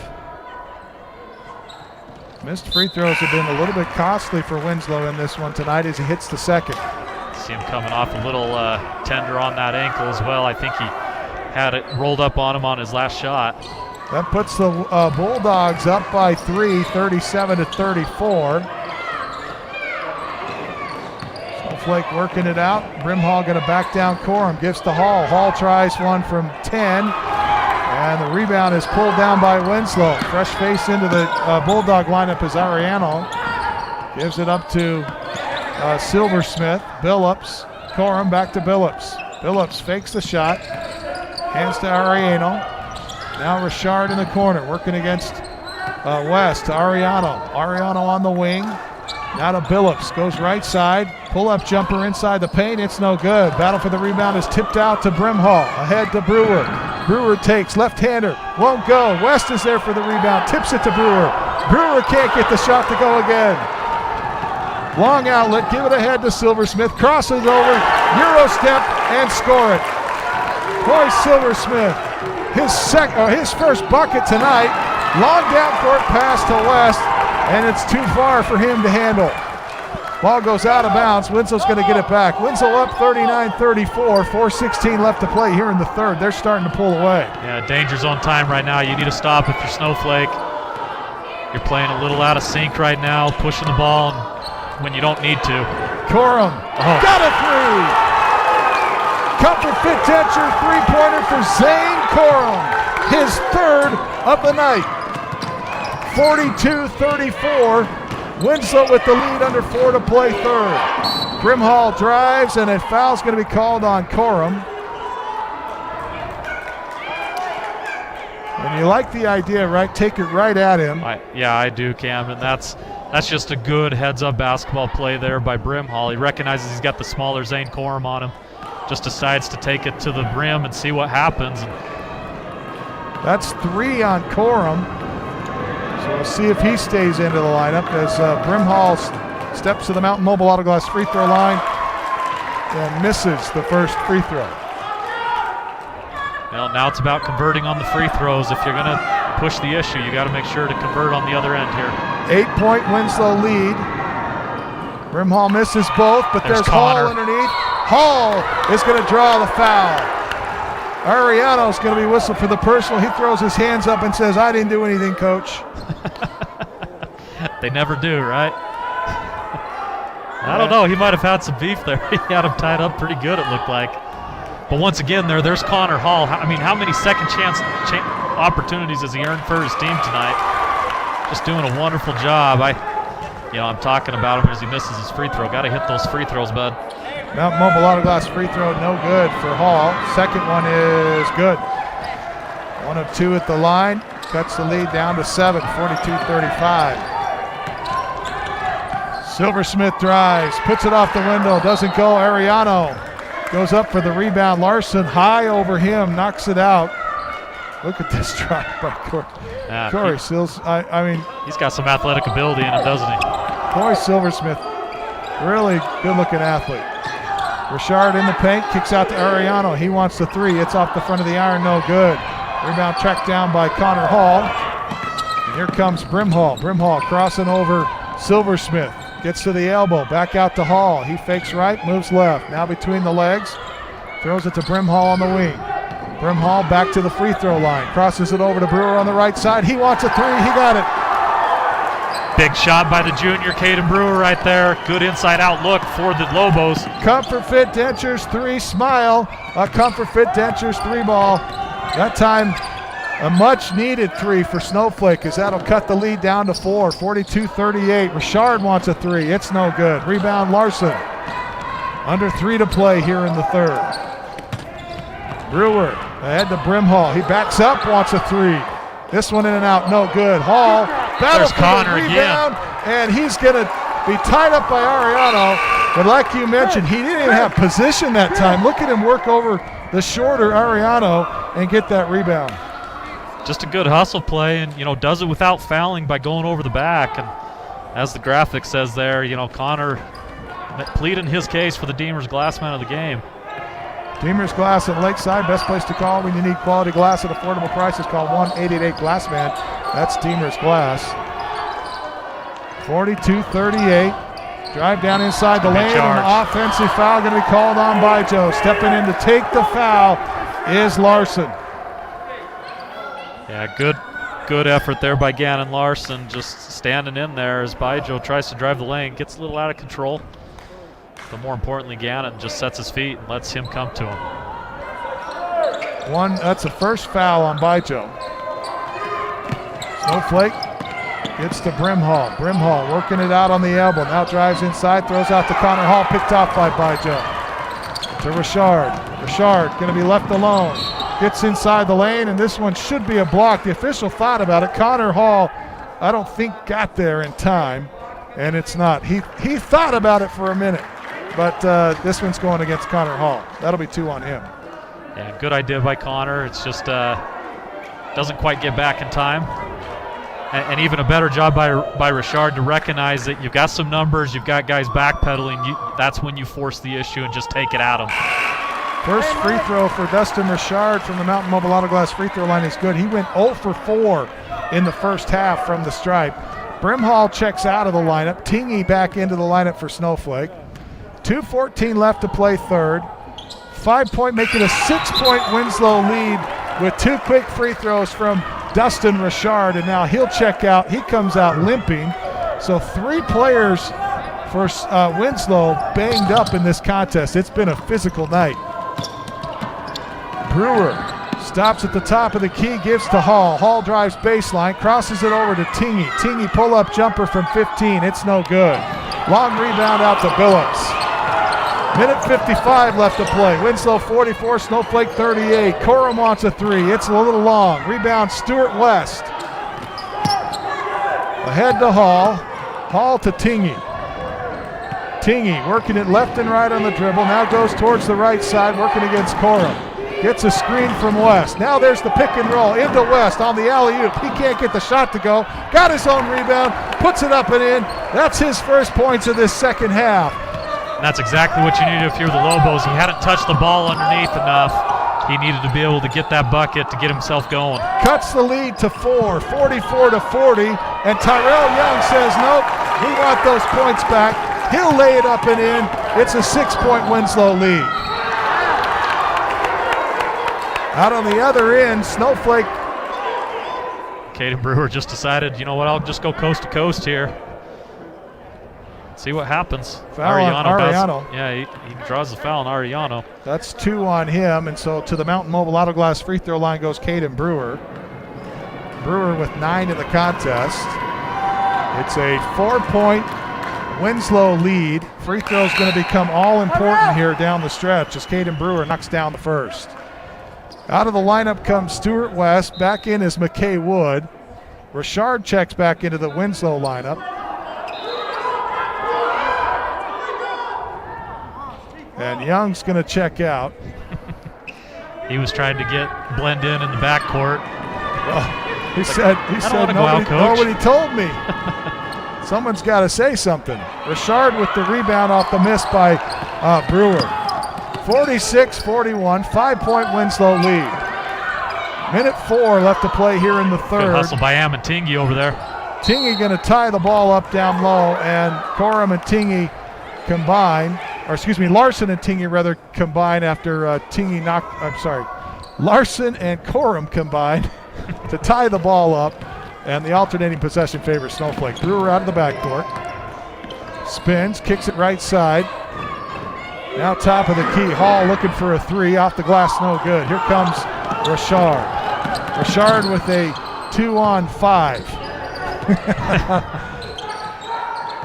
Missed free throws have been a little bit costly for Winslow in this one tonight as he hits the second. See him coming off a little tender on that ankle as well. I think he had it rolled up on him on his last shot. That puts the Bulldogs up by 3, 37-34. Snowflake working it out. Brimhall going to back down Corum. Gives to Hall. Hall tries one from 10. And the rebound is pulled down by Winslow. Fresh face into the Bulldog lineup is Ariano. Gives it up to Silversmith. Billups. Corum back to Billups. Billups fakes the shot. Hands to Ariano. Now Richard in the corner, working against West to Ariano. Ariano on the wing. Now to Billups. Goes right side. Pull-up jumper inside the paint. It's no good. Battle for the rebound is tipped out to Brimhall. Ahead to Brewer. Brewer takes. Left-hander. Won't go. West is there for the rebound. Tips it to Brewer. Brewer can't get the shot to go again. Long outlet. Give it ahead to Silversmith. Crosses over. Euro step and score it. Boy, Silversmith. His first bucket tonight. Long down court pass to West, and it's too far for him to handle. Ball goes out of bounds. Winslow's going to get it back. Winslow up 39-34. 4:16 left to play here in the third. They're starting to pull away. Yeah, danger zone time right now. You need to stop if you're Snowflake. You're playing a little out of sync right now, pushing the ball when you don't need to. Corum got a three. Comfort Fit Denture three-pointer for Zane Corum. His third of the night. 42-34. Winslow with the lead under 4 to play third. Brimhall drives, and a foul's going to be called on Corum. And you like the idea, right? Take it right at him. Yeah, I do, Cam, and that's just a good heads-up basketball play there by Brimhall. He recognizes he's got the smaller Zane Corum on him. Just decides to take it to the rim and see what happens. That's 3 on Corum. So we'll see if he stays into the lineup as Brimhall steps to the Mountain Mobile Auto Glass free throw line and misses the first free throw. Well, now it's about converting on the free throws. If you're going to push the issue, you got to make sure to convert on the other end here. 8-point Winslow lead. Brimhall misses both, but there's Hall underneath. Hall is going to draw the foul. Ariano's going to be whistled for the personal. He throws his hands up and says, "I didn't do anything, coach." They never do, right? I don't know. He might have had some beef there. He had him tied up pretty good, it looked like. But once again, there's Connor Hall. I mean, how many second chance opportunities has he earned for his team tonight? Just doing a wonderful job. I'm talking about him as he misses his free throw. Got to hit those free throws, bud. Mountain Mobile Auto Glass free throw, no good for Hall. Second one is good. 1 of 2 at the line. Cuts the lead down to 7, 42-35. Silversmith drives, puts it off the window, doesn't go. Ariano goes up for the rebound. Larson high over him, knocks it out. Look at this drive by Corey Sills. I mean, he's got some athletic ability in him, doesn't he? Corey Silversmith, really good-looking athlete. Richard in the paint, kicks out to Ariano. He wants the 3. It's off the front of the iron, no good. Rebound tracked down by Connor Hall. And here comes Brimhall. Brimhall crossing over Silversmith. Gets to the elbow, back out to Hall. He fakes right, moves left. Now between the legs, throws it to Brimhall on the wing. Brimhall back to the free throw line. Crosses it over to Brewer on the right side. He wants a 3, he got it. Big shot by the junior, Caden Brewer right there. Good inside-out look for the Lobos. Comfort Fit Dentures 3, smile. A Comfort Fit Dentures 3 ball. That time, a much-needed 3 for Snowflake, as that'll cut the lead down to 4, 42-38. Richard wants a 3. It's no good. Rebound Larson. Under 3 to play here in the third. Brewer ahead to Brimhall. He backs up, wants a 3. This one in and out, no good. Hall, battle for the rebound, and he's going to be tied up by Ariano. But like you mentioned, he didn't even have position that time. Look at him work over the shorter Ariano and get that rebound. just a good hustle play, and does it without fouling by going over the back. And as the graphic says there, Connor pleading his case for the Demers Glass man of the game. Demers Glass at Lakeside, best place to call when you need quality glass at affordable prices. Call 1-888-GLASSMAN. That's Demers Glass. 42-38. Drive down inside the lane, and an offensive foul going to be called on by Joe. Stepping in to take the foul is Larson. Yeah, good effort there by Gannon Larson, just standing in there as Bijo tries to drive the lane, gets a little out of control. But more importantly, Gannon just sets his feet and lets him come to him. That's the first foul on Bijo. Snowflake gets to Brimhall. Brimhall working it out on the elbow. Now drives inside, throws out to Connor Hall, picked off by Bijo. To Richard. Richard going to be left alone. Gets inside the lane, and this one should be a block. The official thought about it. Connor Hall, I don't think, got there in time, and it's not. He thought about it for a minute, but this one's going against Connor Hall. That'll be 2 on him. Yeah, good idea by Connor. It's just doesn't quite get back in time. And even a better job by Richard to recognize that you've got some numbers, you've got guys backpedaling. That's when you force the issue and just take it at them. First free throw for Dustin Richard from the Mountain Mobile Auto Glass free throw line is good. He went 0 for 4 in the first half from the stripe. Brimhall checks out of the lineup. Tingy back into the lineup for Snowflake. 2:14 left to play third. 5-point, making a 6-point Winslow lead with 2 quick free throws from Dustin Richard, and now he'll check out. He comes out limping. So 3 players for Winslow banged up in this contest. It's been a physical night. Brewer stops at the top of the key, gives to Hall. Hall drives baseline, crosses it over to Tingy. Tingy pull-up jumper from 15. It's no good. Long rebound out to Billups. Minute 55 left to play. Winslow 44, Snowflake 38. Corum wants a 3. It's a little long. Rebound Stewart West. Ahead to Hall. Hall to Tingy. Tingy working it left and right on the dribble. Now goes towards the right side, working against Corum. Gets a screen from West. Now there's the pick and roll into West on the alley-oop. He can't get the shot to go. Got his own rebound, puts it up and in. That's his first points of this second half. And that's exactly what you needed if you're the Lobos. He hadn't touched the ball underneath enough. He needed to be able to get that bucket to get himself going. Cuts the lead to 4, 44-40, and Tyrell Young says, nope, we want those points back. He'll lay it up and in. It's a 6-point Winslow lead. Out on the other end, Snowflake. Caden Brewer just decided, you know what, I'll just go coast to coast here. See what happens. Foul on Ariano. Yeah, he draws the foul on Ariano. That's 2 on him, and so to the Mountain Mobile Auto Glass free throw line goes Caden Brewer. Brewer with 9 in the contest. It's a 4-point Winslow lead. Free throw is going to become all important here down the stretch as Caden Brewer knocks down the first. Out of the lineup comes Stewart West. Back in is McKay Wood. Richard checks back into the Winslow lineup. And Young's going to check out. He was trying to blend in the backcourt. Well, he said nobody told me. Someone's got to say something. Richard with the rebound off the miss by Brewer. 46-41, 5-point Winslow lead. Minute 4 left to play here in the third. Good hustle by Am and Tingy over there. Tingy going to tie the ball up down low, and Corum and Tingy combine. Larson and Tingy rather combine after Larson and Corum combine to tie the ball up, and the alternating possession favors Snowflake. Brewer out of the backcourt. Spins, kicks it right side. Now top of the key. Hall looking for a 3. Off the glass, no good. Here comes Richard. Richard with a 2-on-5.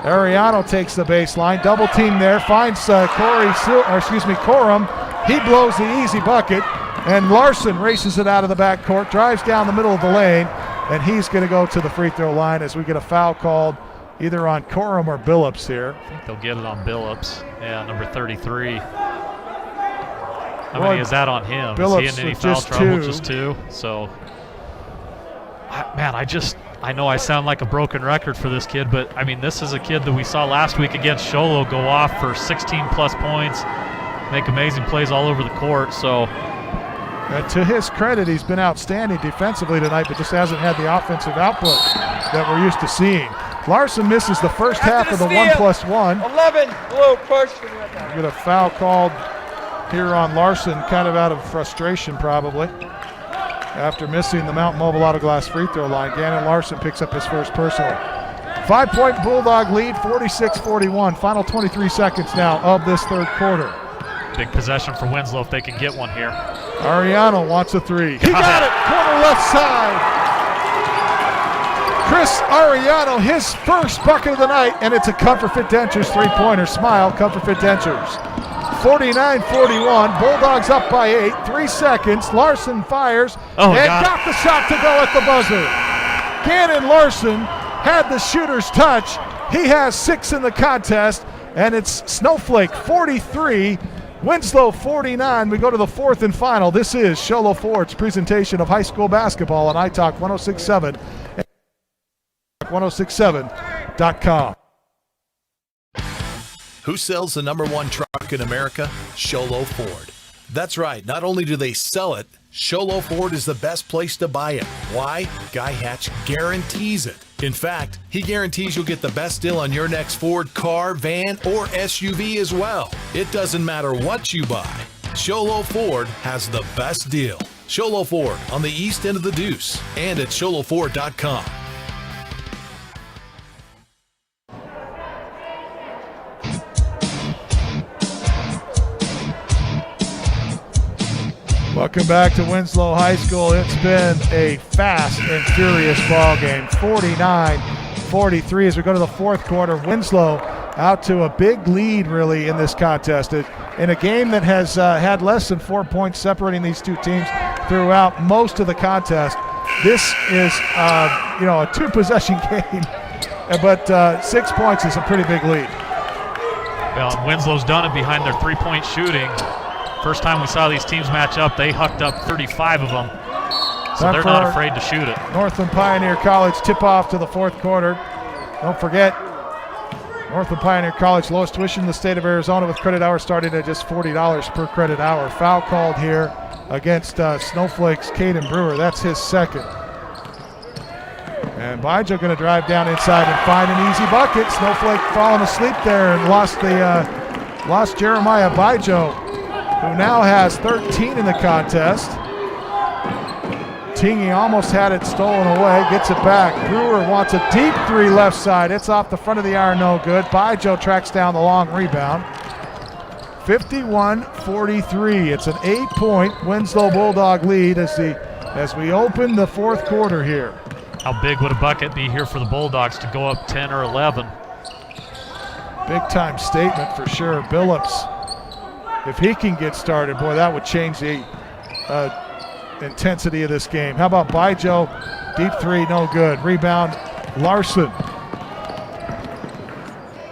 Ariano takes the baseline. Double team there. Finds Corum. He blows the easy bucket. And Larson races it out of the backcourt. Drives down the middle of the lane. And he's going to go to the free throw line as we get a foul called either on Corum or Billups here. I think they'll get it on Billups. Yeah, number 33. How many is that on him? Billups is he in any with foul just trouble? 2. Just 2. So I know I sound like a broken record for this kid, but I mean, this is a kid that we saw last week against Sholo go off for 16-plus points, make amazing plays all over the court. So, to his credit, he's been outstanding defensively tonight, but just hasn't had the offensive output that we're used to seeing. Larson misses the first half of the 1+1. 11, blue, push. We get a foul called here on Larson, kind of out of frustration probably, after missing the Mountain Mobile Auto Glass free throw line. Gannon Larson picks up his first personal. 5-point Bulldog lead, 46-41. Final 23 seconds now of this third quarter. Big possession for Winslow if they can get one here. Ariano wants a three. He got it, corner left side. Chris Ariano, his first bucket of the night, and it's a Comfort Fit Dentures three-pointer. Smile, Comfort Fit Dentures. 49-41, Bulldogs up by 8, 3 seconds. Larson fires and got the shot to go at the buzzer. Gannon Larson had the shooter's touch. He has 6 in the contest, and it's Snowflake 43, Winslow 49. We go to the fourth and final. This is Sholo Ford's presentation of high school basketball on iTalk 106.7 and 1067.com. Who sells the #1 truck in America? Sholo Ford. That's right. Not only do they sell it, Sholo Ford is the best place to buy it. Why? Guy Hatch guarantees it. In fact, he guarantees you'll get the best deal on your next Ford car, van, or SUV as well. It doesn't matter what you buy. Sholo Ford has the best deal. Sholo Ford on the east end of the Deuce and at sholoford.com. Welcome back to Winslow High School. It's been a fast and furious ball game. 49-43 as we go to the fourth quarter. Winslow out to a big lead really in this contest. In a game that has had less than 4 points separating these two teams throughout most of the contest. This is a two-possession game, but 6 points is a pretty big lead. Well, Winslow's done it behind their three-point shooting. First time we saw these teams match up, they hucked up 35 of them. So they're not afraid to shoot it. Northland Pioneer College tip-off to the fourth quarter. Don't forget, Northland Pioneer College, lowest tuition in the state of Arizona with credit hours starting at just $40 per credit hour. Foul called here against Snowflake's Caden Brewer. That's his second. And Bajo going to drive down inside and find an easy bucket. Snowflake falling asleep there and lost Jeremiah Bajo, who now has 13 in the contest. Tingy almost had it stolen away, gets it back. Brewer wants a deep three left side. It's off the front of the iron, no good. Bajo tracks down the long rebound. 51-43. It's an 8-point Winslow Bulldog lead as we open the fourth quarter here. How big would a bucket be here for the Bulldogs to go up 10 or 11? Big time statement for sure. Billups, if he can get started, boy, that would change the intensity of this game. How about Bajo? Deep three, no good. Rebound, Larson.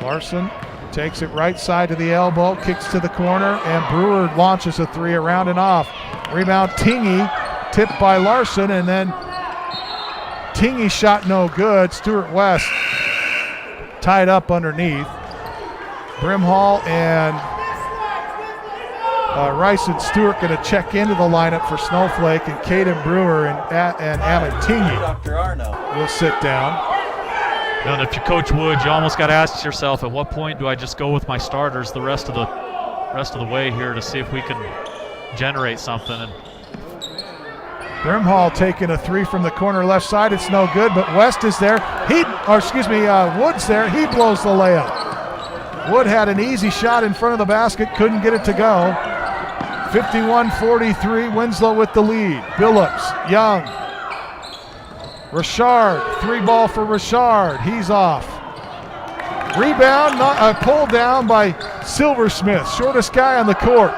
Larson takes it right side to the elbow, kicks to the corner, and Brewer launches a three around and off. Rebound, Tingy, tipped by Larson, and then Tingy shot no good. Stuart West tied up underneath. Brimhall and Rice and Stewart going to check into the lineup for Snowflake, and Caden Brewer and Alan Tingy Dr. Arno will sit down. And if you coach Wood, you almost got to ask yourself, at what point do I just go with my starters the rest of the way here to see if we can generate something? And Brimhall taking a three from the corner left side. It's no good, but West is there. Wood's there. He blows the layup. Wood had an easy shot in front of the basket, couldn't get it to go. 51-43, Winslow with the lead. Billups, Young, Richard, three ball for Richard. He's off. Rebound, pulled down by Silversmith, shortest guy on the court.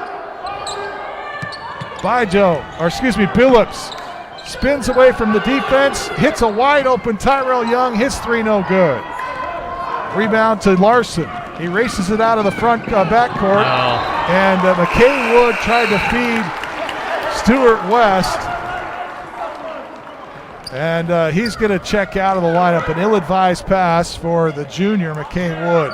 Billups spins away from the defense, hits a wide open Tyrell Young, his three no good. Rebound to Larson. He races it out of the front backcourt, and McKay Wood tried to feed Stuart West. And he's going to check out of the lineup. An ill-advised pass for the junior, McKay Wood.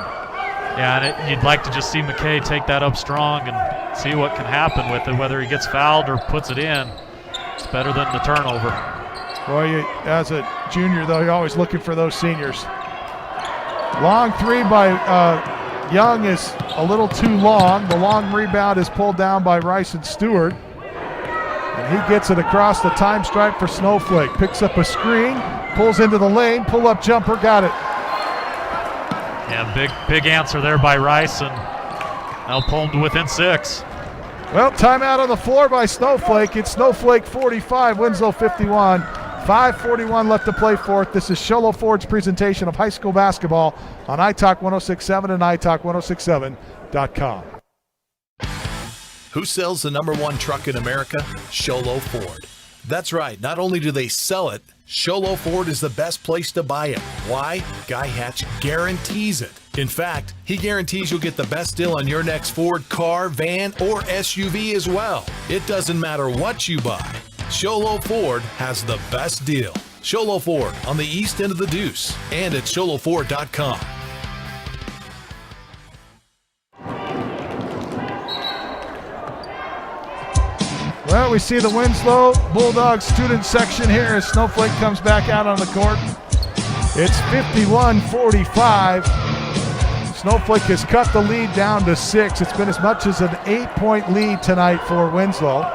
Yeah, and you'd like to just see McKay take that up strong and see what can happen with it, whether he gets fouled or puts it in. It's better than the turnover. Boy, as a junior, though, you're always looking for those seniors. Long three by Young is a little too long. The long rebound is pulled down by Rice and Stewart. And he gets it across the time stripe for Snowflake. Picks up a screen, pulls into the lane, pull-up jumper, got it. Yeah, big answer there by Rice, and now pull him to within 6. Well, timeout on the floor by Snowflake. It's Snowflake 45, Winslow 51. 5:41 left to play for it. This is Sholo Ford's presentation of high school basketball on iTalk 106.7 and iTalk1067.com. Who sells the #1 truck in America? Sholo Ford. That's right. Not only do they sell it, Sholo Ford is the best place to buy it. Why? Guy Hatch guarantees it. In fact, he guarantees you'll get the best deal on your next Ford car, van, or SUV as well. It doesn't matter what you buy. Sholo Ford has the best deal. Sholo Ford on the east end of the Deuce and at sholoford.com. Well, we see the Winslow Bulldogs student section here as Snowflake comes back out on the court. It's 51-45. Snowflake has cut the lead down to 6. It's been as much as an 8-point lead tonight for Winslow.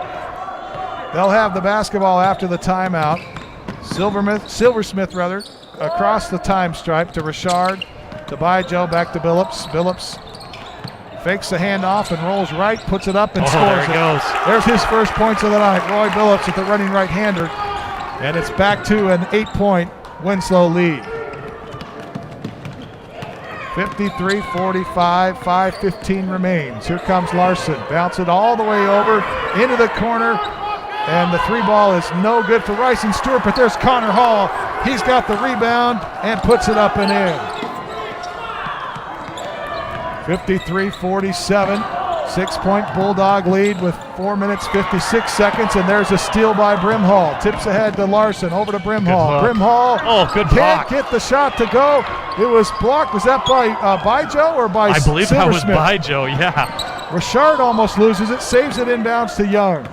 They'll have the basketball after the timeout. Silversmith across the time stripe to Richard, to Bijo, back to Billups. Billups fakes the handoff and rolls right, puts it up and scores. There he goes. There's his first points of the night. Roy Billups with the running right-hander. And it's back to an 8-point Winslow lead. 53-45, 5:15 remains. Here comes Larson. Bounce it all the way over into the corner. And the 3 ball is no good for Rice and Stewart, but there's Connor Hall. He's got the rebound and puts it up and in. 53-47, 6-point Bulldog lead with 4 minutes, 56 seconds, and there's a steal by Brimhall. Tips ahead to Larson, over to Brimhall. Brimhall good can't block. get the shot to go. It was blocked. Was that by Bijo or by I believe that was Silversmith? Bijo, yeah. Richard almost loses it, saves it inbounds to Young.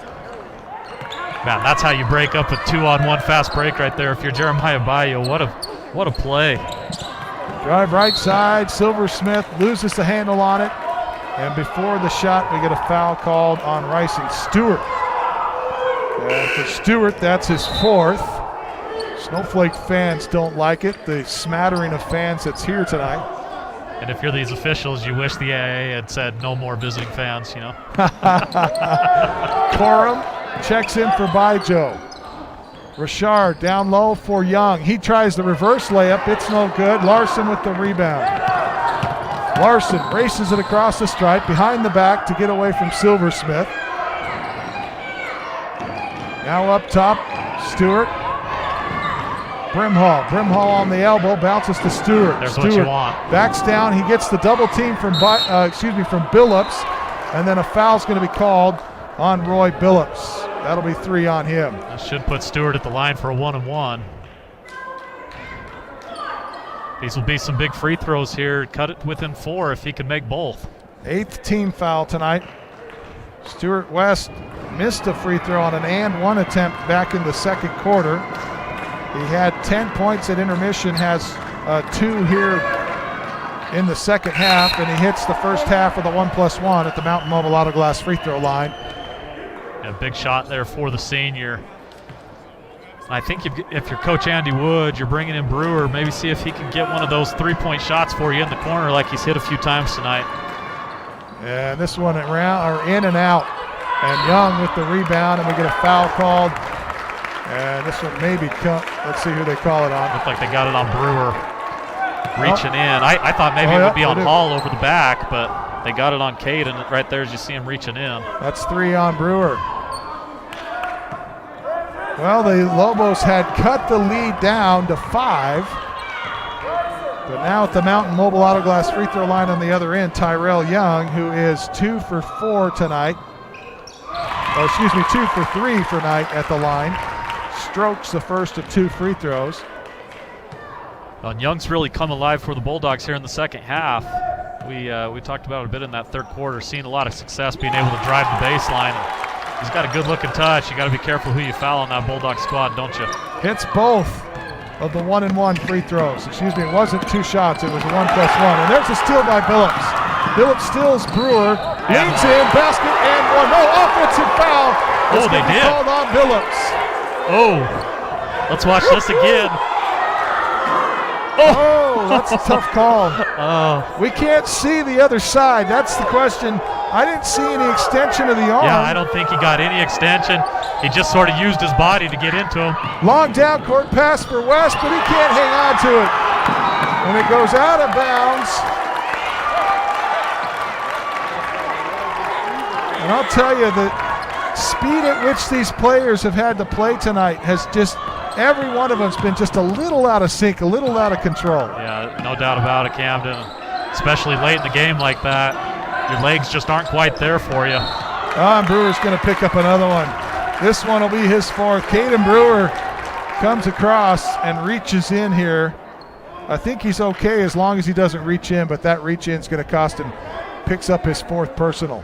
Man, that's how you break up a 2-on-1 fast break right there. If you're Jeremiah Bayo, what a play. Drive right side, Silversmith loses the handle on it. And before the shot, we get a foul called on Rice and Stewart. And for Stewart, that's his 4th. Snowflake fans don't like it, the smattering of fans that's here tonight. And if you're these officials, you wish the AA had said no more visiting fans, you know. Corum checks in for Bijo. Richard down low for Young. He tries the reverse layup. It's no good. Larson with the rebound. Larson races it across the stripe, behind the back to get away from Silversmith. Now up top, Stewart. Brimhall on the elbow, bounces to Stewart. There's Stewart what you want. backs down. He gets the double team from Billups, and then a foul's going to be called on Roy Billups. That'll be 3 on him. That should put Stewart at the line for a 1-and-1. These will be some big free throws here. Cut it within 4 if he can make both. 8th team foul tonight. Stuart West missed a free throw on an and-one attempt back in the second quarter. He had 10 points at intermission, has 2 here in the second half, and he hits the first half of the 1+1 at the Mountain Mobile Auto Glass free throw line. A big shot there for the senior. I think if you're Coach Andy Wood, you're bringing in Brewer, maybe see if he can get one of those 3-point shots for you in the corner like he's hit a few times tonight. And this one in and out. And Young with the rebound, and we get a foul called. And this one maybe, let's see who they call it on. Looked like they got it on Brewer. Reaching in. I thought maybe it would be on Hall over the back, but they got it on Cade, and right there as you see him reaching in. That's 3 on Brewer. Well, the Lobos had cut the lead down to 5. But now at the Mountain Mobile Auto Glass free throw line on the other end, Tyrell Young, who is 2 for 4 tonight. 2 for 3 for night at the line. strokes the first of 2 free throws. Well, and Young's really come alive for the Bulldogs here in the second half. We talked about it a bit in that third quarter, seeing a lot of success being able to drive the baseline. He's got a good-looking touch. You got to be careful who you foul on that Bulldog squad, don't you? Hits both of the 1-and-1 free throws. Excuse me, it wasn't 2 shots, it was 1+1. And there's a steal by Billups. Billups steals Brewer, leads in, basket, and one. No, offensive foul. Oh, they did. Called on Billups. Oh, let's watch this again. Oh, that's a tough call. We can't see the other side. That's the question. I didn't see any extension of the arm. Yeah, I don't think he got any extension. He just sort of used his body to get into him. Long down court pass for West, but he can't hang on to it. And it goes out of bounds. And I'll tell you, the speed at which these players have had to play tonight has just, every one of them's been just a little out of sync, a little out of control. Yeah, no doubt about it, Camden. Especially late in the game like that, your legs just aren't quite there for you. And Brewer's going to pick up another one. This one will be his 4th. Caden Brewer comes across and reaches in here. I think he's okay as long as he doesn't reach in, but that reach in is going to cost him. Picks up his 4th personal.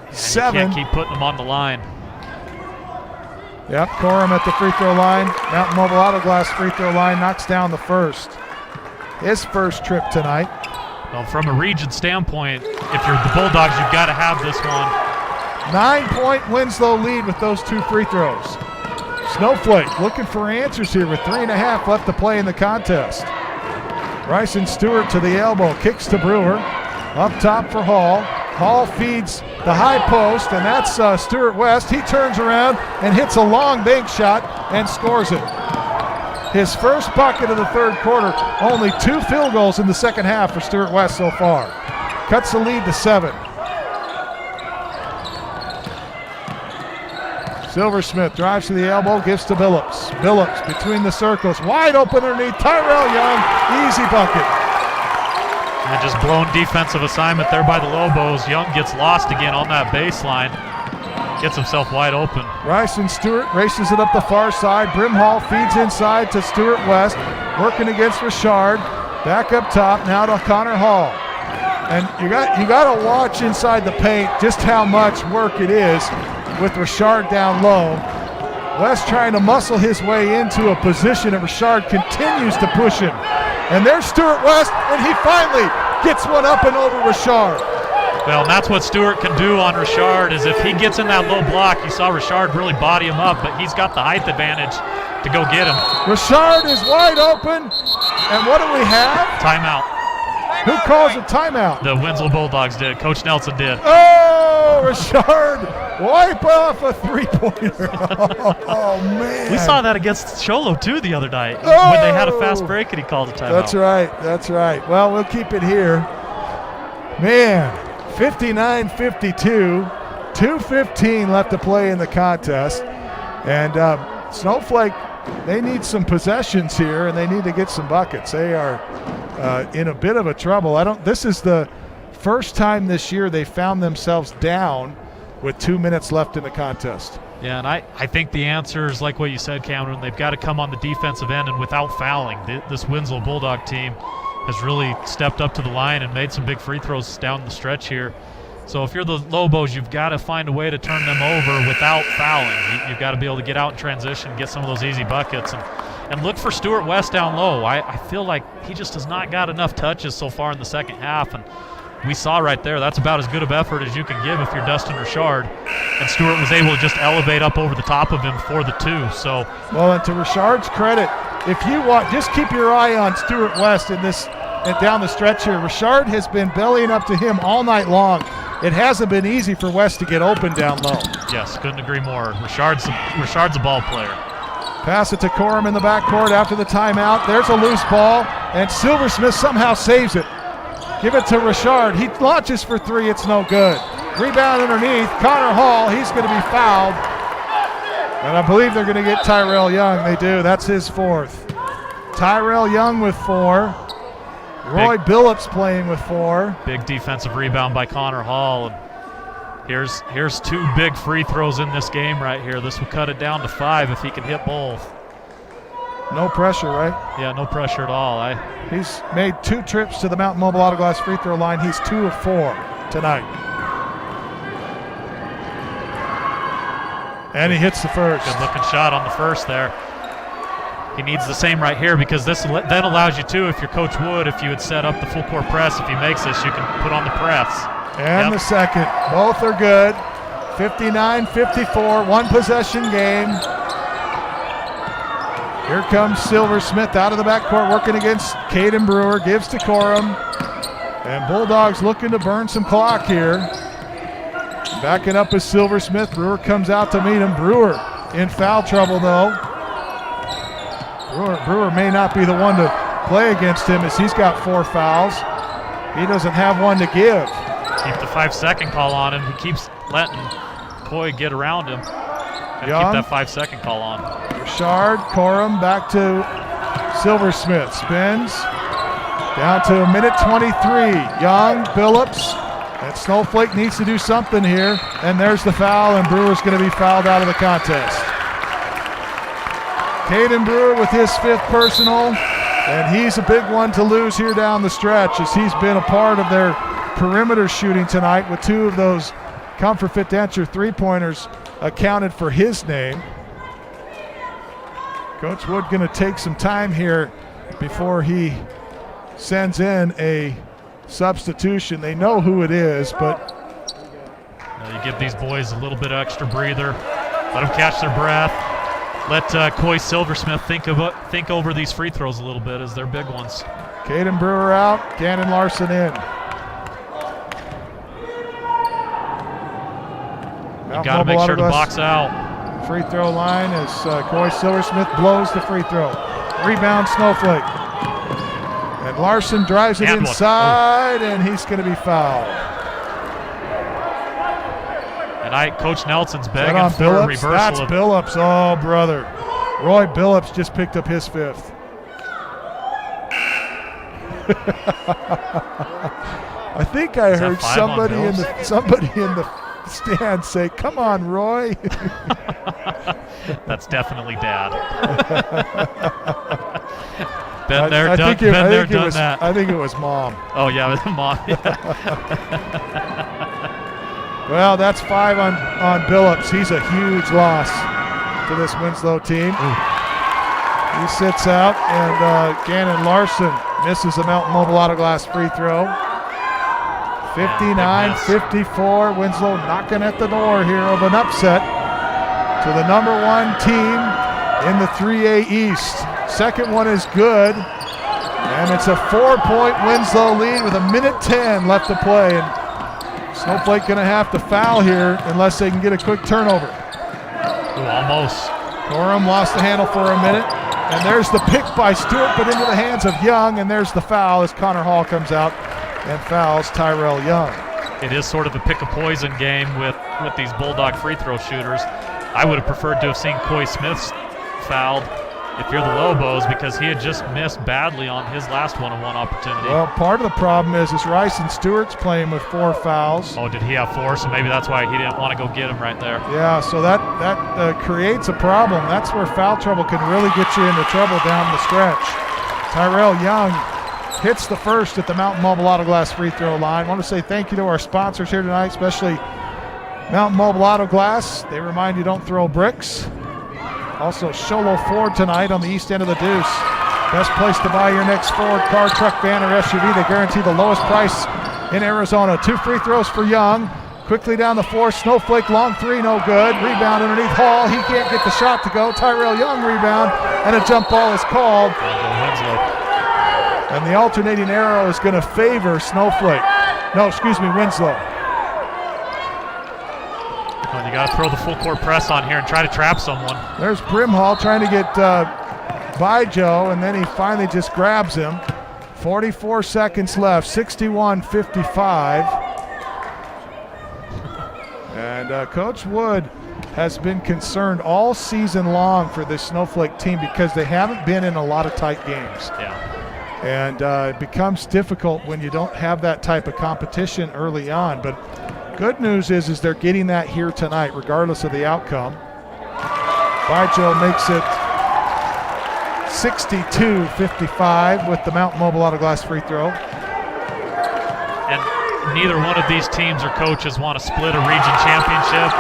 And 7. You can't keep putting them on the line. Yep, Corum at the free throw line. Mountain Mobile Auto Glass free throw line knocks down the first. His first trip tonight. Well, from a region standpoint, if you're the Bulldogs, you've got to have this one. 9-point Winslow lead with those 2 free throws. Snowflake looking for answers here with 3.5 left to play in the contest. Bryson Stewart to the elbow, kicks to Brewer. Up top for Hall. Hall feeds the high post, and that's Stewart West. He turns around and hits a long bank shot and scores it. His first bucket of the third quarter. Only 2 field goals in the second half for Stewart West so far. Cuts the lead to 7. Silversmith drives to the elbow, gives to Billups. Billups between the circles, wide open underneath. Tyrell Young, easy bucket. And just blown defensive assignment there by the Lobos. Young gets lost again on that baseline. Gets himself wide open. Bryson Stewart races it up the far side. Brimhall feeds inside to Stewart West. Working against Richard. Back up top now to Connor Hall. And you got to watch inside the paint just how much work it is with Richard down low. West trying to muscle his way into a position, and Richard continues to push him. And there's Stewart West, and he finally gets one up and over Richard. Well, and that's what Stewart can do on Richard, is if he gets in that low block, you saw Richard really body him up, but he's got the height advantage to go get him. Richard is wide open, and what do we have? Timeout. Who calls a timeout? The Winslow Bulldogs did. Coach Nelson did. Oh, Richard, wipe off a three-pointer. Oh, man. We saw that against Sholo, too, the other night when they had a fast break and he called a timeout. That's right. Well, we'll keep it here. Man, 59-52, 2:15 left to play in the contest. And Snowflake, they need some possessions here, and they need to get some buckets. They are in a bit of a trouble. This is the first time this year they found themselves down with 2 minutes left in the contest. Yeah, and I think the answer is like what you said, Cameron. They've got to come on the defensive end and without fouling. This Winslow Bulldog team has really stepped up to the line and made some big free throws down the stretch here. So if you're the Lobos, you've got to find a way to turn them over without fouling. You've got to be able to get out in transition, get some of those easy buckets, and look for Stewart West down low. I feel like he just has not got enough touches so far in the second half, and we saw right there that's about as good of effort as you can give if you're Dustin Richard. And Stewart was able to just elevate up over the top of him for the two. So, well, and to Richard's credit, if you want, just keep your eye on Stewart West in this and down the stretch here. Richard has been bellying up to him all night long. It hasn't been easy for West to get open down low. Yes, couldn't agree more. Richard's a ball player. Pass it to Corum in the backcourt after the timeout. There's a loose ball, and Silversmith somehow saves it. Give it to Richard. He launches for three. It's no good. Rebound underneath. Connor Hall. He's going to be fouled. And I believe they're going to get Tyrell Young. They do. That's his fourth. Tyrell Young with 4. Roy Billups playing with 4. Big defensive rebound by Connor Hall. Here's 2 big free throws in this game right here. This will cut it down to 5 if he can hit both. No pressure, right? Yeah, no pressure at all. He's made 2 trips to the Mountain Mobile Auto Glass free throw line. He's 2 of 4 tonight. And he hits the first. Good looking shot on the first there. He needs the same right here because this then allows you to, if you're Coach Wood, if you would set up the full court press, if he makes this, you can put on the press. And the second. Both are good. 59-54, 1 possession game. Here comes Silversmith out of the backcourt working against Caden Brewer. Gives to Corum. And Bulldogs looking to burn some clock here. Backing up is Silversmith. Brewer comes out to meet him. Brewer in foul trouble though. Brewer may not be the one to play against him as he's got 4 fouls. He doesn't have one to give. Keep the 5-second call on him. He keeps letting Coy get around him. Gotta keep that 5-second call on. Richard, Corum back to Silversmith. Spins. Down to a minute 23. Young, Billups, and Snowflake needs to do something here. And there's the foul, and Brewer's going to be fouled out of the contest. Caden Brewer with his 5th personal, and he's a big one to lose here down the stretch as he's been a part of their perimeter shooting tonight with 2 of those Comfort Fit Dancer 3-pointers accounted for his name. Coach Wood going to take some time here before he sends in a substitution. They know who it is, but you give these boys a little bit of extra breather. Let them catch their breath. Let Coy Silversmith think over these free throws a little bit as they're big ones. Caden Brewer out, Gannon Larson in. You got to make sure to box out. Free throw line as Coy Silversmith blows the free throw. Rebound Snowflake. And Larson drives it inside, and he's going to be fouled. And Coach Nelson's begging for Billups? a reversal. That's Billups. Oh, brother. Roy Billups just picked up his 5th. I think I heard somebody in the stand say, "Come on, Roy." That's definitely Dad. Been there, done that. I think it was Mom. Oh yeah, it was Mom. Well, that's 5 on Billups. He's a huge loss to this Winslow team. He sits out, and Gannon Larson misses a Mountain Mobile Auto Glass free throw. 59-54. Winslow knocking at the door here of an upset to the number 1 team in the 3A East. Second one is good, and it's a 4-point Winslow lead with a minute 10 left to play. And Snowflake going to have to foul here unless they can get a quick turnover. Almost. Corum lost the handle for a minute, and there's the pick by Stewart, but into the hands of Young, and there's the foul as Connor Hall comes out and fouls Tyrell Young. It is sort of a pick-a-poison game with these Bulldog free throw shooters. I would have preferred to have seen Coy Smith fouled if you're the Lobos, because he had just missed badly on his last one-on-one opportunity. Well, part of the problem is Rice and Stewart's playing with 4 fouls. Oh, did he have 4? So maybe that's why he didn't want to go get him right there. Yeah, so that creates a problem. That's where foul trouble can really get you into trouble down the stretch. Tyrell Young hits the first at the Mountain Mobile Auto Glass free throw line. I want to say thank you to our sponsors here tonight, especially Mountain Mobile Auto Glass. They remind you don't throw bricks. Also, Sholo Ford tonight on the east end of the Deuce. Best place to buy your next Ford car, truck, van, or SUV. They guarantee the lowest price in Arizona. 2 free throws for Young. Quickly down the floor, Snowflake, long 3, no good. Rebound underneath Hall. He can't get the shot to go. Tyrell Young rebound, and a jump ball is called. And the alternating arrow is going to favor Snowflake. No, excuse me, Winslow. Well, you got to throw the full court press on here and try to trap someone. There's Brimhall trying to get by Joe, and then he finally just grabs him. 44 seconds left, 61-55. And Coach Wood has been concerned all season long for this Snowflake team because they haven't been in a lot of tight games. Yeah. And it becomes difficult when you don't have that type of competition early on. But good news is they're getting that here tonight, regardless of the outcome. Bijo makes it 62-55 with the Mountain Mobile Auto Glass free throw. And neither one of these teams or coaches want to split a region championship,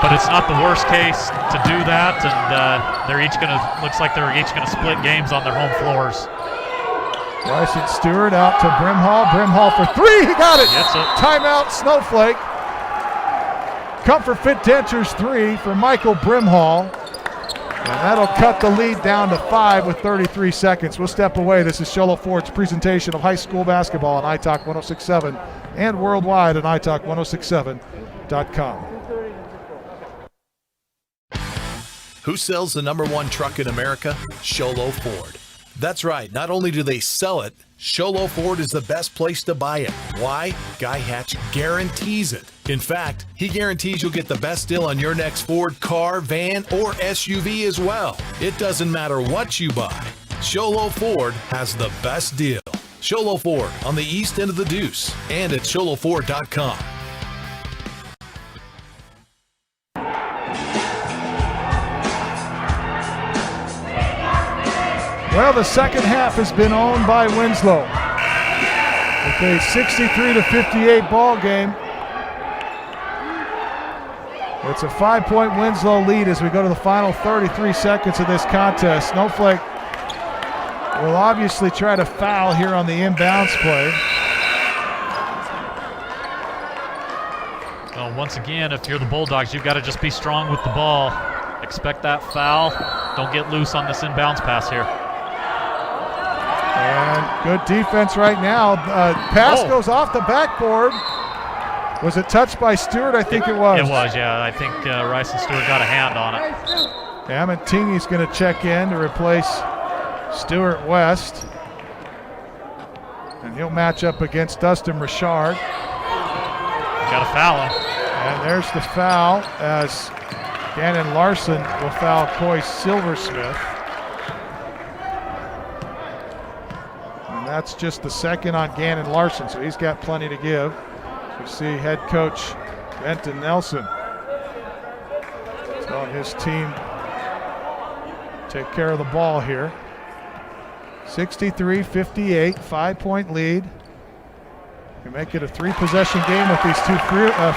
but it's not the worst case to do that, and looks like they're each gonna split games on their home floors. Bryson Stewart out to Brimhall. Brimhall for three. He got it. Yes, sir. Timeout, Snowflake. Comfort Fit Dentures 3 for Michael Brimhall. And that'll cut the lead down to 5 with 33 seconds. We'll step away. This is Sholo Ford's presentation of high school basketball on iTalk 106.7 and worldwide at iTalk1067.com. Who sells the #1 truck in America? Sholo Ford. That's right. Not only do they sell it, Sholo Ford is the best place to buy it. Why? Guy Hatch guarantees it. In fact, he guarantees you'll get the best deal on your next Ford car, van, or SUV as well. It doesn't matter what you buy. Sholo Ford has the best deal. Sholo Ford on the east end of the Deuce and at sholoford.com. Well, the second half has been owned by Winslow with a 63-58 ball game. It's a 5-point Winslow lead as we go to the final 33 seconds of this contest. Snowflake will obviously try to foul here on the inbounds play. Well, once again, if you're the Bulldogs, you've got to just be strong with the ball. Expect that foul. Don't get loose on this inbounds pass here. And good defense right now. Pass goes off the backboard. Was it touched by Stewart? I think it was. It was, yeah. I think Rice and Stewart got a hand on it. Amatini's going to check in to replace Stewart West. And he'll match up against Dustin Richard. Got to foul him. And there's the foul as Gannon Larson will foul Coy Silversmith. And that's just the second on Gannon Larson, so he's got plenty to give. You see head coach Benton Nelson telling his team take care of the ball here. 63-58, 5-point lead. You make it a 3-possession game with these two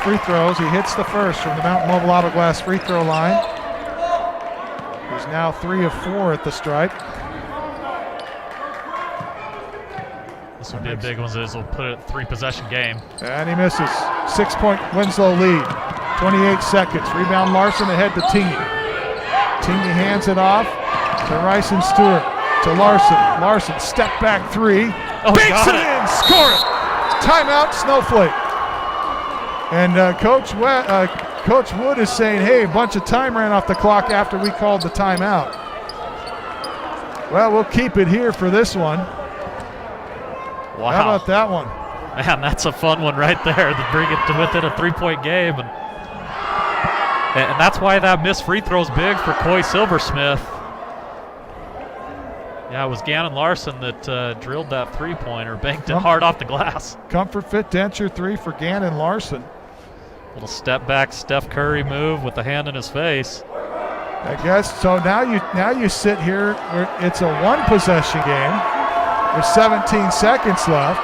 free throws. He hits the first from the Mountain Mobile Auto Glass free throw line. He's now 3 of 4 at the stripe. This would be a big one. This will put it a 3-possession game. And he misses. 6-point Winslow lead. 28 seconds. Rebound Larson ahead to Tingy. Tingy hands it off to Rice and Stewart. To Larson. Larson step back 3. Banks it in. Score it. Timeout, Snowflake. And Coach Wood is saying, hey, a bunch of time ran off the clock after we called the timeout. Well, we'll keep it here for this one. Wow. How about that one? Man, that's a fun one right there to bring it to within a 3-point game. And that's why that missed free throw's big for Coy Silversmith. Yeah, it was Gannon Larson that drilled that 3-pointer, banked it hard off the glass. Comfort Fit Denture 3 for Gannon Larson. Little step back Steph Curry move with the hand in his face. I guess so. Now you sit here where it's a 1-possession game. There's 17 seconds left.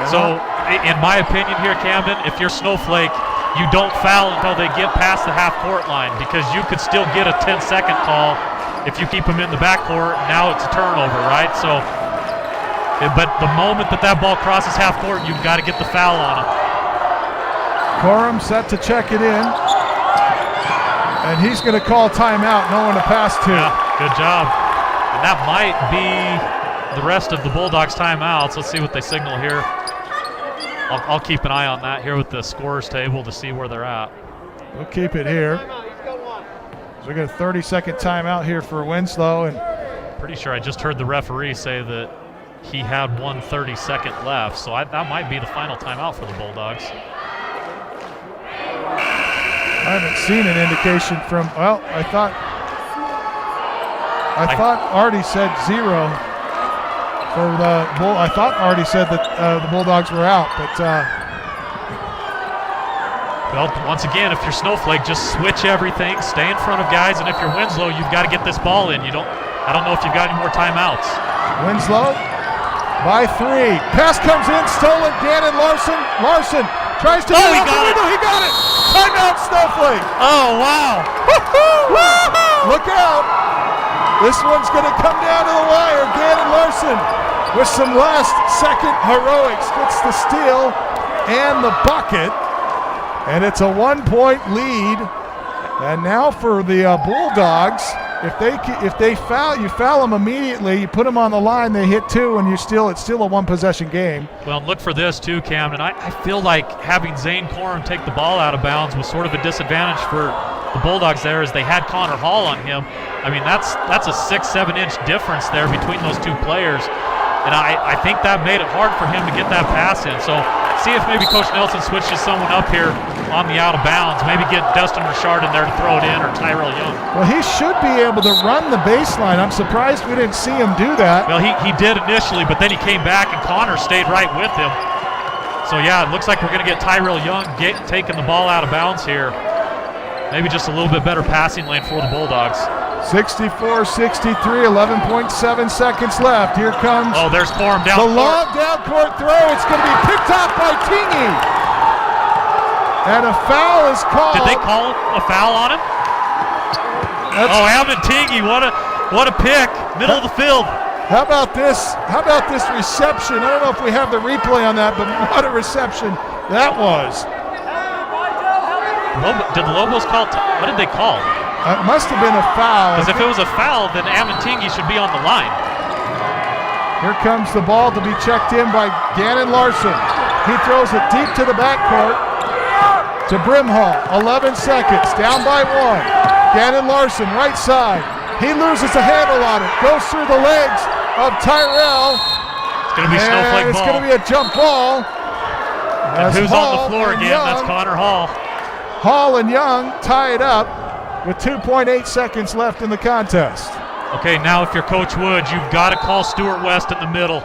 So, in my opinion here, Camden, if you're Snowflake, you don't foul until they get past the half-court line because you could still get a 10-second call if you keep them in the backcourt. Now it's a turnover, right? So, but the moment that ball crosses half-court, you've got to get the foul on it. Corum set to check it in. And he's going to call timeout, no one to pass to. Yeah, good job. And that might be the rest of the Bulldogs timeouts. Let's see what they signal here. I'll keep an eye on that here with the scorers table to see where they're at. We'll keep it here. So we got a 30-second timeout here for Winslow. And pretty sure I just heard the referee say that he had 1 30-second left. So that might be the final timeout for the Bulldogs. I haven't seen an indication from, well, I thought Artie said 0. for the Bull. I thought already said that the Bulldogs were out, but well, once again, if you're Snowflake, just switch everything, stay in front of guys, and if you're Winslow, you've got to get this ball in. I don't know if you've got any more timeouts. Winslow by 3. Pass comes in, stolen. Gannon Larson. Larson tries to. Oh, he got it. He got it. Timeout, Snowflake. Oh, wow. Look out. This one's going to come down to the wire. Gannon Larson with some last-second heroics gets the steal and the bucket. And it's a 1-point lead. And now for the Bulldogs, if they foul, you foul them immediately. You put them on the line, they hit 2, and it's still a 1-possession game. Well, and look for this too, Camden. I feel like having Zane Corum take the ball out of bounds was sort of a disadvantage for the Bulldogs there, as they had Connor Hall on him. I mean, that's a 6-7 inch difference there between those two players. And I think that made it hard for him to get that pass in. So see if maybe Coach Nelson switches someone up here on the out of bounds. Maybe get Dustin Richard in there to throw it in, or Tyrell Young. Well, he should be able to run the baseline. I'm surprised we didn't see him do that. Well, he did initially, but then he came back and Connor stayed right with him. So yeah, it looks like we're going to get Tyrell Young taking the ball out of bounds here. Maybe just a little bit better passing lane for the Bulldogs. 64-63, 11.7 seconds left. Here comes. Oh, there's Corum down the court. long down court throw. It's going to be picked off by Tingy. And a foul is called. Did they call a foul on him? Alvin Tingy, what a pick, middle of the field. How about this? How about this reception? I don't know if we have the replay on that, but what a reception that was. Did the Lobos call? What did they call? It must have been a foul. Because if it was a foul, then Amatingi should be on the line. Here comes the ball to be checked in by Gannon Larson. He throws it deep to the backcourt to Brimhall. 11 seconds, down by 1. Gannon Larson, right side. He loses a handle on it. Goes through the legs of Tyrell. It's going to be Snowflake ball. It's going to be a jump ball. And who's on the floor again? That's Connor Hall. Hall and Young tie it up with 2.8 seconds left in the contest. Okay, now if you're Coach Wood, you've got to call Stuart West in the middle.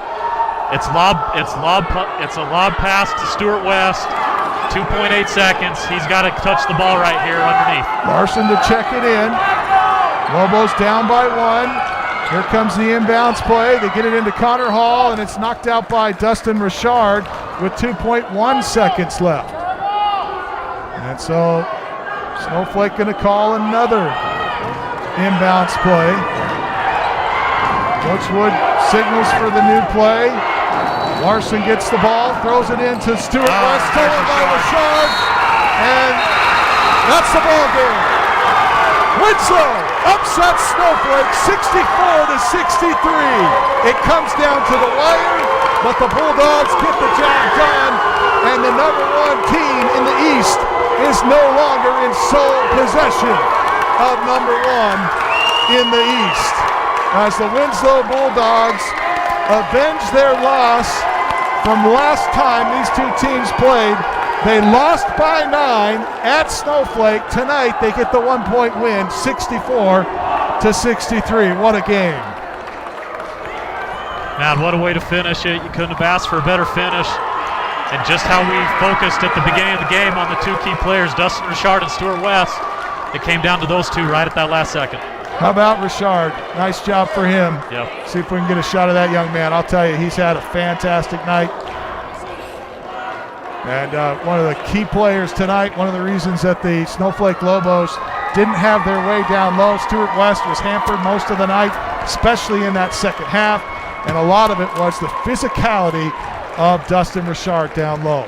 It's a lob pass to Stuart West. 2.8 seconds. He's got to touch the ball right here underneath. Larson to check it in. Lobos down by 1. Here comes the inbounds play. They get it into Connor Hall, and it's knocked out by Dustin Richard with 2.1 seconds left. And so Snowflake going to call another inbounds play. Coach Wood signals for the new play. Larson gets the ball, throws it into Stuart West, stolen by Richard, and that's the ball game. Winslow upsets Snowflake 64-63. It comes down to the wire, but the Bulldogs get the job done, and the #1 team in the East is no longer in sole possession of #1 in the East, as the Winslow Bulldogs avenge their loss from last time these two teams played. They lost by 9 at Snowflake. Tonight they get the 1-point win, 64-63. What a game. Man, what a way to finish it. You couldn't have asked for a better finish. And just how we focused at the beginning of the game on the two key players, Dustin Richard and Stuart West. It came down to those two right at that last second. How about Richard? Nice job for him. Yep. See if we can get a shot of that young man. I'll tell you, he's had a fantastic night. And one of the key players tonight, one of the reasons that the Snowflake Lobos didn't have their way down low. Stuart West was hampered most of the night, especially in that second half. And a lot of it was the physicality of Dustin Richard down low.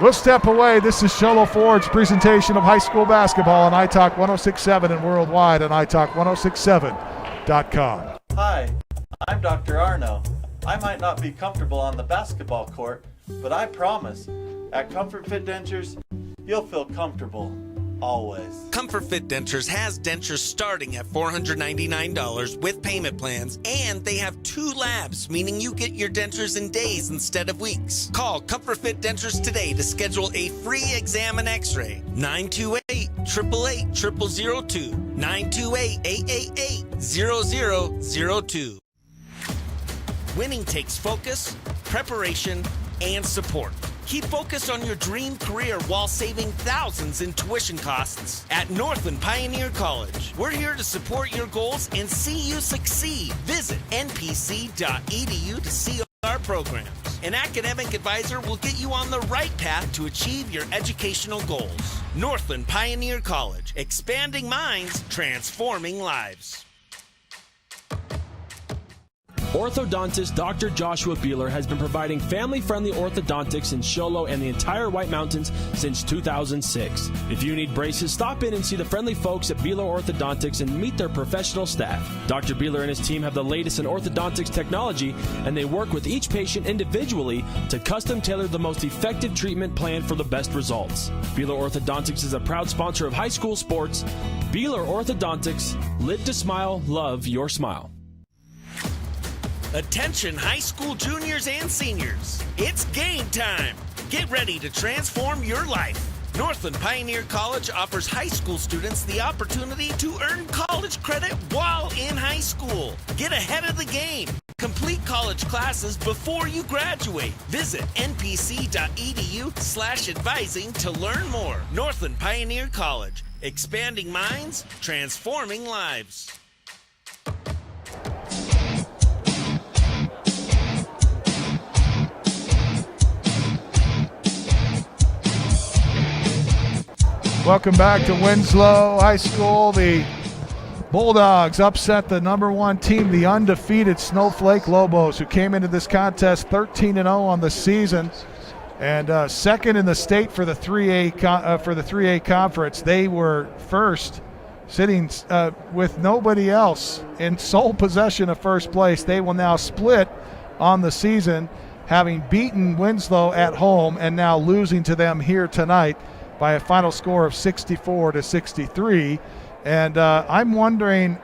We'll step away. This is Sholo Ford's presentation of high school basketball on iTalk 106.7 and worldwide on iTalk1067.com. Hi, I'm Dr. Arno. I might not be comfortable on the basketball court, but I promise, at Comfort Fit Dentures, you'll feel comfortable. Always. Comfort Fit Dentures has dentures starting at $499 with payment plans, and they have 2 labs, meaning you get your dentures in days instead of weeks. Call Comfort Fit Dentures today to schedule a free exam and x-ray. 928-888-0002. 928-888-0002. Winning takes focus, preparation, and support. Keep focused on your dream career while saving thousands in tuition costs at Northland Pioneer College. We're here to support your goals and see you succeed. Visit npc.edu to see our programs. An academic advisor will get you on the right path to achieve your educational goals. Northland Pioneer College, expanding minds, transforming lives. Orthodontist Dr. Joshua Beeler has been providing family-friendly orthodontics in Show Low and the entire White Mountains since 2006. If you need braces, stop in and see the friendly folks at Beeler Orthodontics and meet their professional staff. Dr. Beeler and his team have the latest in orthodontics technology, and they work with each patient individually to custom tailor the most effective treatment plan for the best results. Beeler Orthodontics is a proud sponsor of high school sports. Beeler Orthodontics, live to smile, love your smile. Attention high school juniors and seniors. It's game time. Get ready to transform your life. Northland Pioneer College offers high school students the opportunity to earn college credit while in high school. Get ahead of the game. Complete college classes before you graduate. Visit npc.edu/advising to learn more. Northland Pioneer College. Expanding minds, transforming lives. Welcome back to Winslow High School. The Bulldogs upset the number one team, the undefeated Snowflake Lobos, who came into this contest 13-0 on the season and second in the state for the 3A conference. They were first, sitting with nobody else in sole possession of first place. They will now split on the season, having beaten Winslow at home and now losing to them here tonight by a final score of 64-63. And I'm wondering,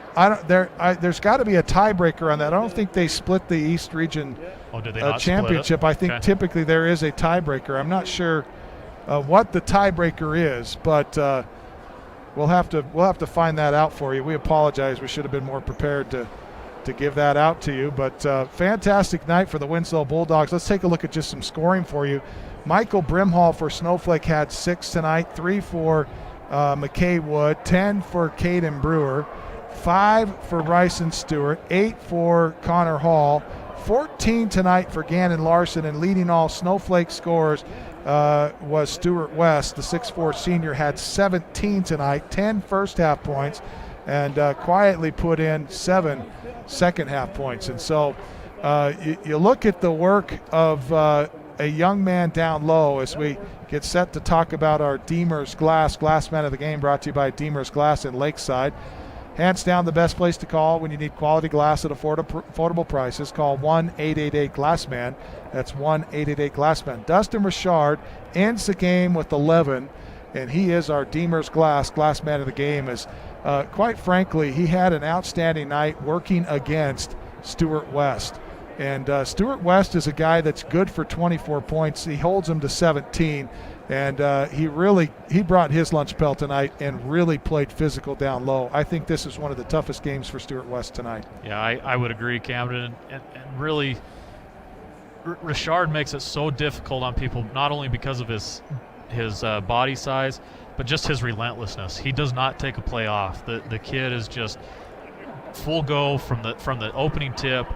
there's got to be a tiebreaker on that. I don't think they split the East Region championship. I think typically there is a tiebreaker. I'm not sure what the tiebreaker is, but we'll have to find that out for you. We apologize. We should have been more prepared to give that out to you. But fantastic night for the Winslow Bulldogs. Let's take a look at just some scoring for you. Michael Brimhall for Snowflake had 6 tonight, 3 for McKay Wood, 10 for Caden Brewer, 5 for Bryson Stewart, 8 for Connor Hall, 14 tonight for Gannon Larson, and leading all Snowflake scores was Stuart West. The 6'4 senior had 17 tonight, 10 first half points, and quietly put in 7 second half points. And so you look at the work of a young man down low as we get set to talk about our Deemer's Glass Man of the Game, brought to you by Deemer's Glass in Lakeside. Hands down the best place to call when you need quality glass at affordable prices. Call 1-888-GLASSMAN. That's 1-888-GLASSMAN. Dustin Richard ends the game with 11, and he is our Deemer's Glass Man of the Game. As quite frankly, he had an outstanding night working against Stuart West. And Stuart West is a guy that's good for 24 points. He holds him to 17, and he brought his lunch pail tonight and really played physical down low. I think this is one of the toughest games for Stuart West tonight. Yeah, I would agree, Camden. And really, Richard makes it so difficult on people, not only because of his body size, but just his relentlessness. He does not take a play off. The kid is just full go from the opening tip.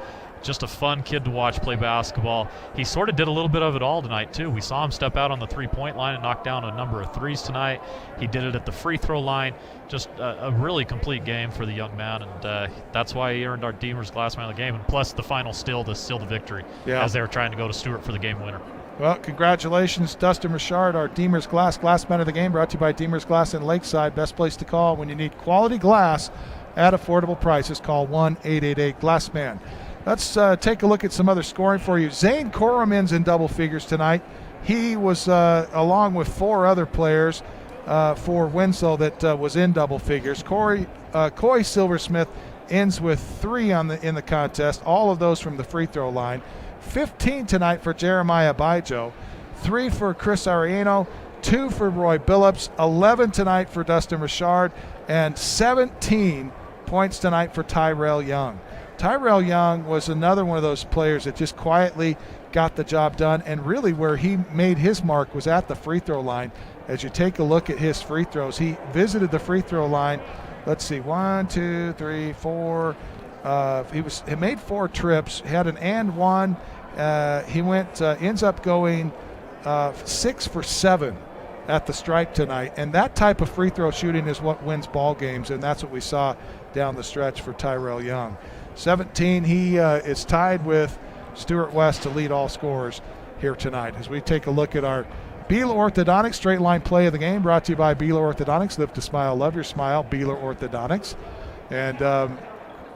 Just a fun kid to watch play basketball. He sort of did a little bit of it all tonight, too. We saw him step out on the three-point line and knock down a number of threes tonight. He did it at the free throw line. Just a really complete game for the young man, and that's why he earned our Deemer's Glass Man of the Game, and plus the final still the victory as they were trying to go to Stewart for the game winner. Well, congratulations, Dustin Richard, our Deemer's Glass Man of the Game, brought to you by Deemer's Glass in Lakeside. Best place to call when you need quality glass at affordable prices. Call 1-888-GLASSMAN. Let's take a look at some other scoring for you. Zane Koromans in double figures tonight. He was along with 4 other players for Winslow that was in double figures. Coy Silversmith ends with 3 in the contest, all of those from the free throw line. 15 tonight for Jeremiah Baijo, 3 for Chris Ariano, 2 for Roy Billups, 11 tonight for Dustin Richard, and 17 points tonight for Tyrell Young. Tyrell Young was another one of those players that just quietly got the job done, and really where he made his mark was at the free throw line. As you take a look at his free throws, he visited the free throw line. Let's see, 1, 2, 3, 4. He made 4 trips, had an and one. He ends up going 6 for 7 at the stripe tonight, and that type of free throw shooting is what wins ball games, and that's what we saw down the stretch for Tyrell Young. 17, he is tied with Stuart West to lead all scorers here tonight. As we take a look at our Beeler Orthodontics straight line play of the game, brought to you by Beeler Orthodontics. Live to smile, love your smile, Beeler Orthodontics. And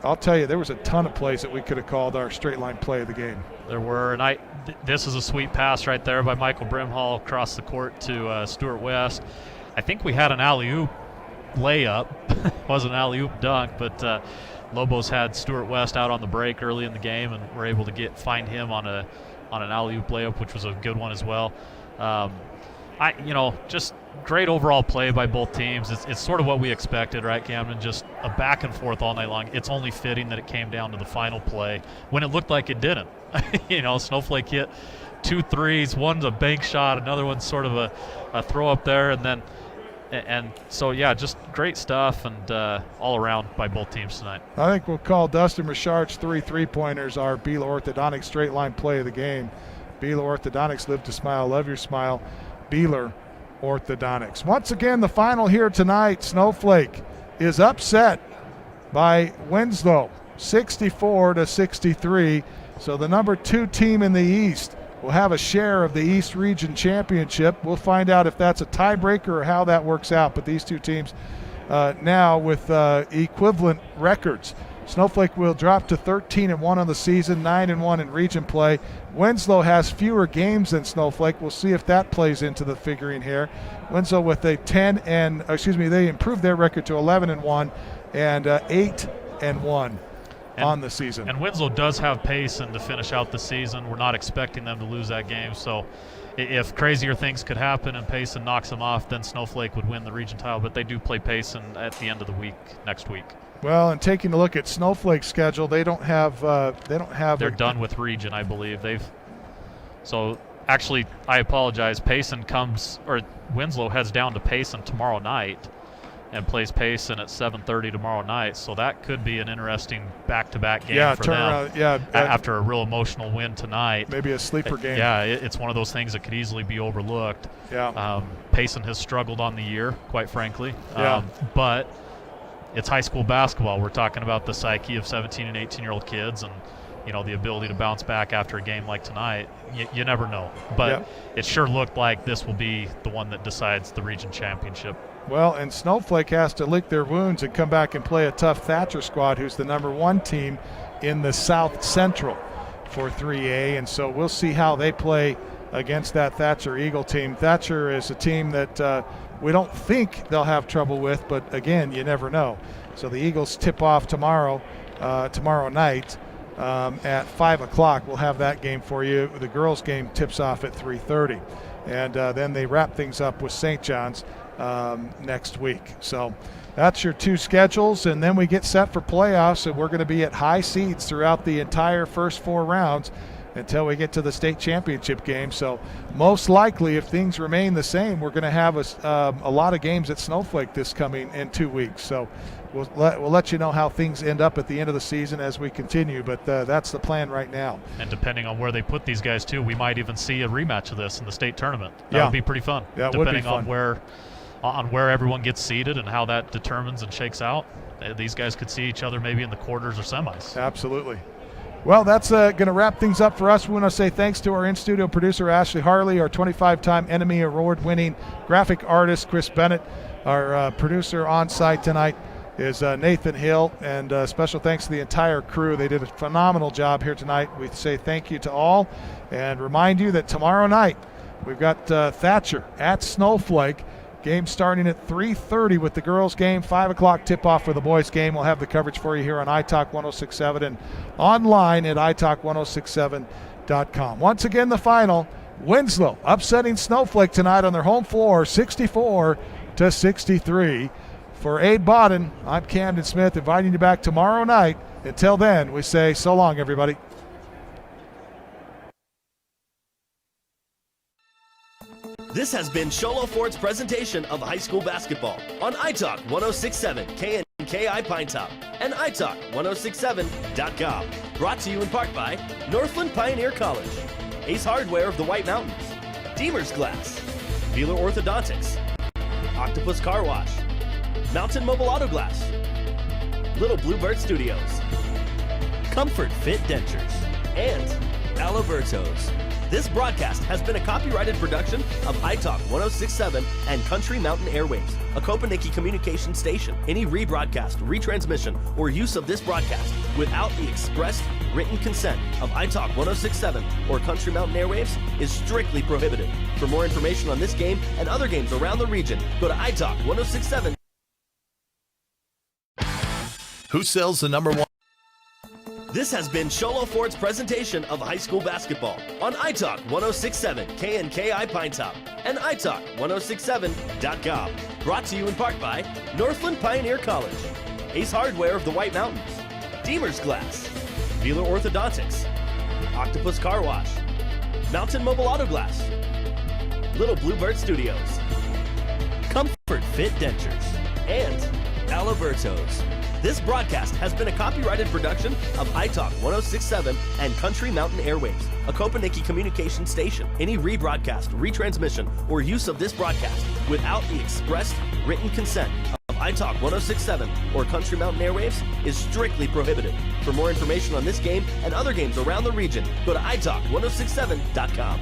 I'll tell you, there was a ton of plays that we could have called our straight line play of the game. There were, and this is a sweet pass right there by Michael Brimhall across the court to Stuart West. I think we had an alley-oop layup. Wasn't an alley-oop dunk, but Lobos had Stuart West out on the break early in the game, and were able to find him on an alley-oop layup, which was a good one as well. Just great overall play by both teams. It's sort of what we expected, right, Camden? Just a back and forth all night long. It's only fitting that it came down to the final play when it looked like it didn't. Snowflake hit 2 threes. One's a bank shot, another one's sort of a throw up there, and so just great stuff, and all around by both teams tonight. I think we'll call Dustin Richard's 3 3-pointers our Beeler Orthodontics straight line play of the game. Beeler Orthodontics, live to smile, love your smile, Beeler Orthodontics. Once again, the final here tonight, Snowflake is upset by Winslow, 64-63. So the number 2 team in the East will have a share of the East Region Championship. We'll find out if that's a tiebreaker or how that works out. But these 2 teams now with equivalent records. Snowflake will drop to 13-1 on the season, 9-1 in region play. Winslow has fewer games than Snowflake. We'll see if that plays into the figuring here. Winslow with a they improved their record to 11-1 and 8-1 on the season. And Winslow does have Payson to finish out the season. We're not expecting them to lose that game, so if crazier things could happen and Payson knocks them off, then Snowflake would win the region title, but they do play Payson at the end of the week next week. Well, and taking a look at Snowflake's schedule, they're done with region, I believe. So actually, I apologize. Winslow heads down to Payson tomorrow night and plays Payson at 7:30 tomorrow night. So that could be an interesting back-to-back game for them. After a real emotional win tonight. Maybe a sleeper game. Yeah, it's one of those things that could easily be overlooked. Yeah. Payson has struggled on the year, quite frankly. Yeah. But it's high school basketball. We're talking about the psyche of 17 and 18-year-old kids, and the ability to bounce back after a game like tonight. You never know, but it sure looked like this will be the one that decides the region championship. Well, and Snowflake has to lick their wounds and come back and play a tough Thatcher squad, who's the number 1 team in the South Central for 3A, and so we'll see how they play against that Thatcher Eagle team. Thatcher is a team that we don't think they'll have trouble with, but again, you never know. So the Eagles tip off tomorrow night at 5 o'clock. We'll have that game for you. The girls' game tips off at 3:30, and then they wrap things up with St. John's next week. So that's your 2 schedules, and then we get set for playoffs, and we're going to be at high seeds throughout the entire first 4 rounds until we get to the state championship game. So most likely, if things remain the same, we're going to have a lot of games at Snowflake this coming in 2 weeks. So we'll let you know how things end up at the end of the season as we continue, but that's the plan right now. And depending on where they put these guys too, we might even see a rematch of this in the state tournament. That would be pretty fun. Yeah, depending on where everyone gets seated and how that determines and shakes out. These guys could see each other maybe in the quarters or semis. Absolutely. Well, that's going to wrap things up for us. We want to say thanks to our in-studio producer, Ashley Harley, our 25-time Enemy Award-winning graphic artist, Chris Bennett. Our producer on site tonight is Nathan Hill, and special thanks to the entire crew. They did a phenomenal job here tonight. We say thank you to all, and remind you that tomorrow night we've got Thatcher at Snowflake. Game starting at 3:30 with the girls' game, 5 o'clock tip-off for the boys' game. We'll have the coverage for you here on iTalk 106.7 and online at iTalk1067.com. Once again, the final, Winslow upsetting Snowflake tonight on their home floor, 64-63. For Abe Bodden, I'm Camden Smith, inviting you back tomorrow night. Until then, we say so long, everybody. This has been Sholo Ford's presentation of high school basketball on iTalk 1067 KNKI Pinetop and iTalk1067.com. Brought to you in part by Northland Pioneer College, Ace Hardware of the White Mountains, Deemer's Glass, Beeler Orthodontics, Octopus Car Wash, Mountain Mobile Auto Glass, Little Bluebird Studios, Comfort Fit Dentures, and Aliberto's. This broadcast has been a copyrighted production of iTalk 1067 and Country Mountain Airwaves, a Kopeniki communication station. Any rebroadcast, retransmission, or use of this broadcast without the expressed written consent of iTalk 1067 or Country Mountain Airwaves is strictly prohibited. For more information on this game and other games around the region, go to iTalk 1067. Who sells the number one? This has been Sholo Ford's presentation of high school basketball on iTalk 1067 KNKI Pinetop and iTalk1067.com. Brought to you in part by Northland Pioneer College, Ace Hardware of the White Mountains, Deemer's Glass, Beeler Orthodontics, Octopus Car Wash, Mountain Mobile Auto Glass, Little Bluebird Studios, Comfort Fit Dentures, and Aliberto's. This broadcast has been a copyrighted production of iTalk 1067 and Country Mountain Airwaves, a Kopeniki communication station. Any rebroadcast, retransmission, or use of this broadcast without the expressed written consent of iTalk 1067 or Country Mountain Airwaves is strictly prohibited. For more information on this game and other games around the region, go to iTalk1067.com.